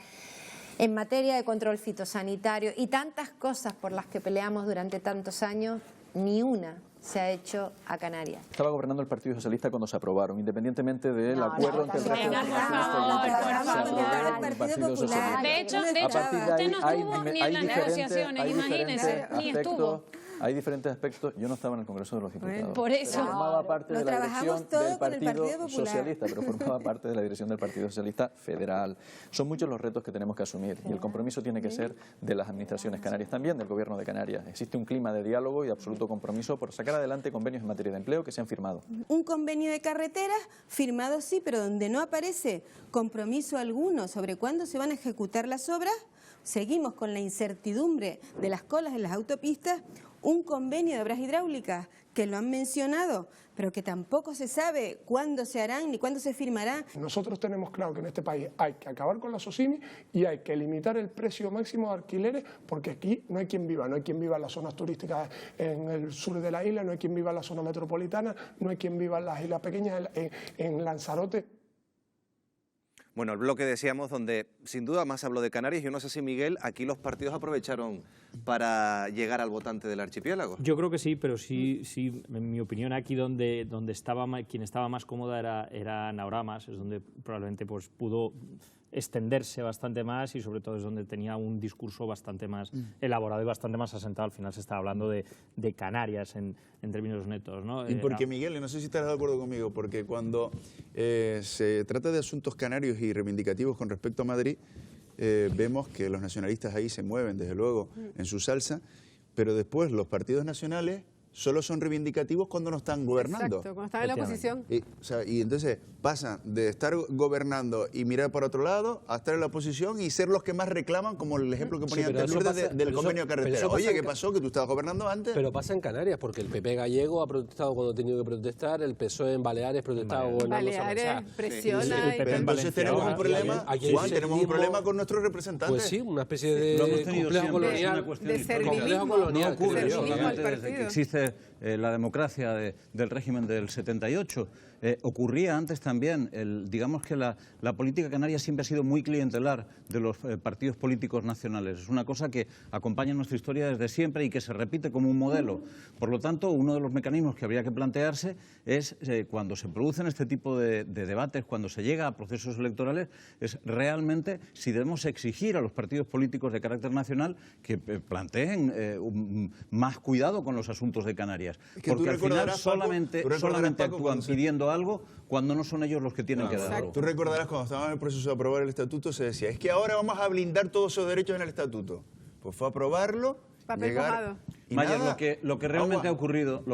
en materia de control fitosanitario y tantas cosas por las que peleamos durante tantos años, ni una se ha hecho a Canarias. Estaba gobernando el Partido Socialista cuando se aprobaron, independientemente del acuerdo entre el Partido Socialista. De hecho, usted no estuvo ni en las negociaciones, imagínese, ni estuvo. Hay diferentes aspectos. Yo no estaba en el Congreso de los Diputados. Por eso. Formaba parte de la dirección del Partido Socialista, pero formaba parte de la dirección del Partido Socialista Federal. Son muchos los retos que tenemos que asumir y el compromiso tiene que ser de las administraciones canarias, también del Gobierno de Canarias. Existe un clima de diálogo y absoluto compromiso por sacar adelante convenios en materia de empleo que se han firmado. Un convenio de carreteras firmado sí, pero donde no aparece compromiso alguno sobre cuándo se van a ejecutar las obras. Seguimos con la incertidumbre de las colas en las autopistas. Un convenio de obras hidráulicas que lo han mencionado, pero que tampoco se sabe cuándo se harán ni cuándo se firmarán. Nosotros tenemos claro que en este país hay que acabar con la SOCIMI y hay que limitar el precio máximo de alquileres, porque aquí no hay quien viva. No hay quien viva en las zonas turísticas en el sur de la isla, no hay quien viva en la zona metropolitana, no hay quien viva en las islas pequeñas, en Lanzarote. Bueno, el bloque, decíamos, donde sin duda más habló de Canarias. Yo no sé si, Miguel, aquí los partidos aprovecharon para llegar al votante del archipiélago. Yo creo que sí, pero sí, en mi opinión, aquí donde quien estaba más cómoda era Nauramas, es donde probablemente pues pudo extenderse bastante más y sobre todo es donde tenía un discurso bastante más elaborado y bastante más asentado. Al final se estaba hablando de Canarias en términos netos, ¿no? Y porque, Miguel, no sé si estarás de acuerdo conmigo, porque cuando se trata de asuntos canarios y reivindicativos con respecto a Madrid, vemos que los nacionalistas ahí se mueven, desde luego, en su salsa, pero después los partidos nacionales solo son reivindicativos cuando no están gobernando. Exacto, cuando están en la oposición. Y entonces pasan de estar gobernando y mirar para otro lado a estar en la oposición y ser los que más reclaman, como el ejemplo que ponía antes Lourdes del convenio de carretera. Oye, ¿qué pasó? ¿Que tú estabas gobernando antes? Pero pasa en Canarias, porque el PP gallego ha protestado cuando ha tenido que protestar, el PSOE en Baleares protestaba gobernando. Baleares presiona. Pero entonces tenemos un problema, Juan, tenemos un problema con nuestros representantes. Pues sí, una especie de complejo colonial. De servilismo. No ocurre solamente desde que existe la democracia del régimen del 78. Ocurría antes también, digamos que la política canaria siempre ha sido muy clientelar de los partidos políticos nacionales. Es una cosa que acompaña nuestra historia desde siempre y que se repite como un modelo. Por lo tanto, uno de los mecanismos que habría que plantearse es, cuando se producen este tipo de debates, cuando se llega a procesos electorales, es realmente si debemos exigir a los partidos políticos de carácter nacional que planteen más cuidado con los asuntos de Canarias. Porque al final solamente actúan pidiendo algo cuando no son ellos los que tienen que darlo. Tú recordarás cuando estábamos en el proceso de aprobar el estatuto, se decía, es que ahora vamos a blindar todos esos derechos en el estatuto. Pues fue a aprobarlo, llegar... Mayer, lo que realmente ha ocurrido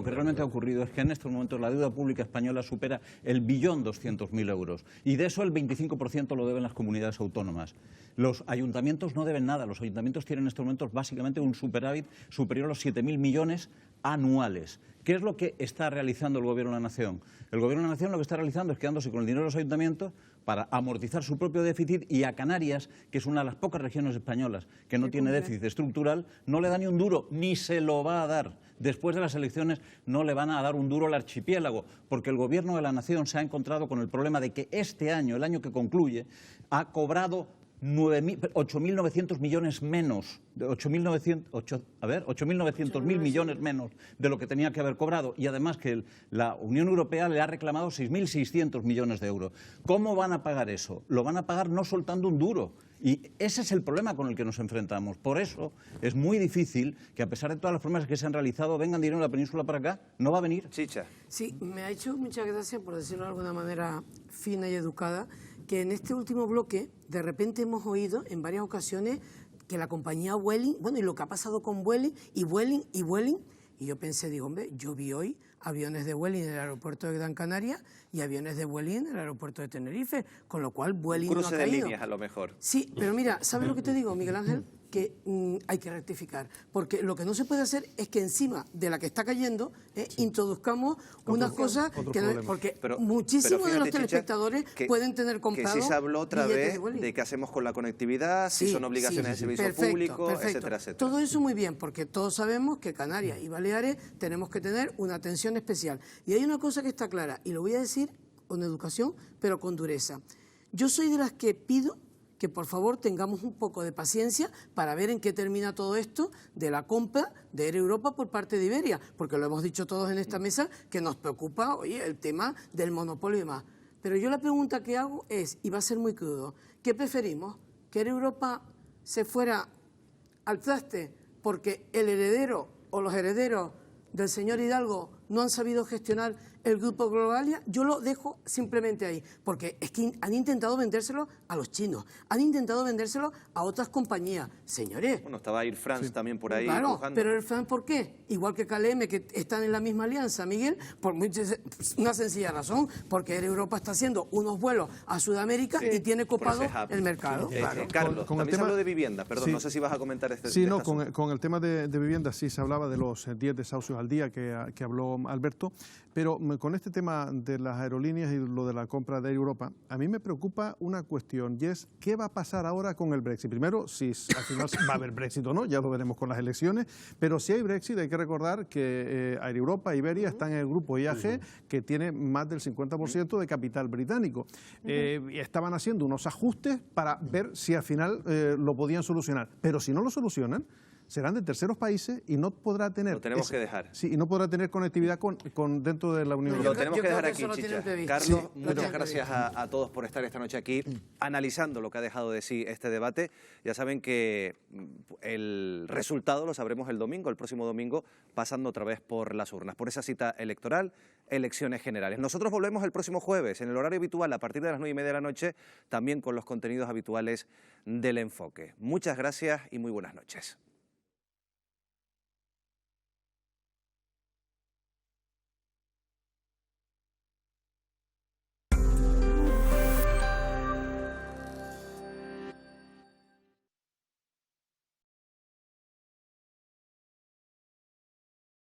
es que en estos momentos la deuda pública española supera el 1.200.000 euros y de eso el 25% lo deben las comunidades autónomas. Los ayuntamientos no deben nada, los ayuntamientos tienen en estos momentos básicamente un superávit superior a los 7.000 millones anuales. ¿Qué es lo que está realizando el Gobierno de la Nación? El Gobierno de la Nación lo que está realizando es quedándose con el dinero de los ayuntamientos para amortizar su propio déficit, y a Canarias, que es una de las pocas regiones españolas que no tiene déficit estructural, no le da ni un duro, ni se lo va a dar. Después de las elecciones no le van a dar un duro al archipiélago, porque el Gobierno de la Nación se ha encontrado con el problema de que este año, el año que concluye, ha cobrado 8.900 millones menos, 8.900.000 millones menos de lo que tenía que haber cobrado, y además que la Unión Europea le ha reclamado 6.600 millones de euros. ¿Cómo van a pagar eso? Lo van a pagar no soltando un duro. Y ese es el problema con el que nos enfrentamos. Por eso es muy difícil que, a pesar de todas las promesas que se han realizado, vengan dinero de la península para acá. No va a venir. Chicha. Sí, me ha hecho muchas gracias, por decirlo de alguna manera fina y educada, que en este último bloque de repente hemos oído en varias ocasiones que la compañía Vueling, bueno, y lo que ha pasado con Vueling, y yo pensé, digo, hombre, yo vi hoy aviones de Vueling en el aeropuerto de Gran Canaria y aviones de Vueling en el aeropuerto de Tenerife, con lo cual Vueling no ha caído. Un cruce de líneas, a lo mejor. Sí, pero mira, ¿sabes lo que te digo, Miguel Ángel? Que hay que rectificar, porque lo que no se puede hacer es que encima de la que está cayendo introduzcamos unas cosas que no, porque muchísimos de los telespectadores pueden tener comprado. Que sí se habló otra vez de qué hacemos con la conectividad, si son obligaciones de servicio público, etcétera, etcétera. Todo eso muy bien, porque todos sabemos que Canarias y Baleares tenemos que tener una atención especial. Y hay una cosa que está clara, y lo voy a decir con educación, pero con dureza. Yo soy de las que pido que por favor tengamos un poco de paciencia para ver en qué termina todo esto de la compra de Air Europa por parte de Iberia, porque lo hemos dicho todos en esta mesa, que nos preocupa, oye, el tema del monopolio y demás. Pero yo la pregunta que hago es, y va a ser muy crudo, ¿qué preferimos? ¿Que Air Europa se fuera al traste porque el heredero o los herederos del señor Hidalgo no han sabido gestionar el grupo Globalia? Yo lo dejo simplemente ahí, porque es que han intentado vendérselo a los chinos, han intentado vendérselo a otras compañías. Señores. Bueno, estaba Air France también por ahí. Claro, pero Air France, ¿por qué? Igual que KLM, que están en la misma alianza, Miguel, por una sencilla razón, porque Air Europa está haciendo unos vuelos a Sudamérica y tiene copado el mercado. Claro. Carlos, con también se habló de vivienda, perdón, no sé si vas a comentar este tema. Sí, con el tema de vivienda sí se hablaba de los 10 desahucios al día que habló Alberto, pero con este tema de las aerolíneas y lo de la compra de Air Europa, a mí me preocupa una cuestión, y es ¿qué va a pasar ahora con el Brexit? Primero, si al final va a haber Brexit o no, ya lo veremos con las elecciones, pero si hay Brexit hay que recordar que Air Europa, Iberia están en el grupo IAG, que tiene más del 50% de capital británico. Y estaban haciendo unos ajustes para ver si al final lo podían solucionar, pero si no lo solucionan, serán de terceros países y no podrá tener... Lo tenemos que dejar. Sí, y no podrá tener conectividad con dentro de la Unión Europea. Lo tenemos que dejar aquí, Chicha. Carlos, muchas gracias a todos por estar esta noche aquí analizando lo que ha dejado de sí este debate. Ya saben que el resultado lo sabremos el domingo, el próximo domingo, pasando otra vez por las urnas, por esa cita electoral, elecciones generales. Nosotros volvemos el próximo jueves, en el horario habitual, a partir de las 9:30 de la noche, también con los contenidos habituales del Enfoque. Muchas gracias y muy buenas noches.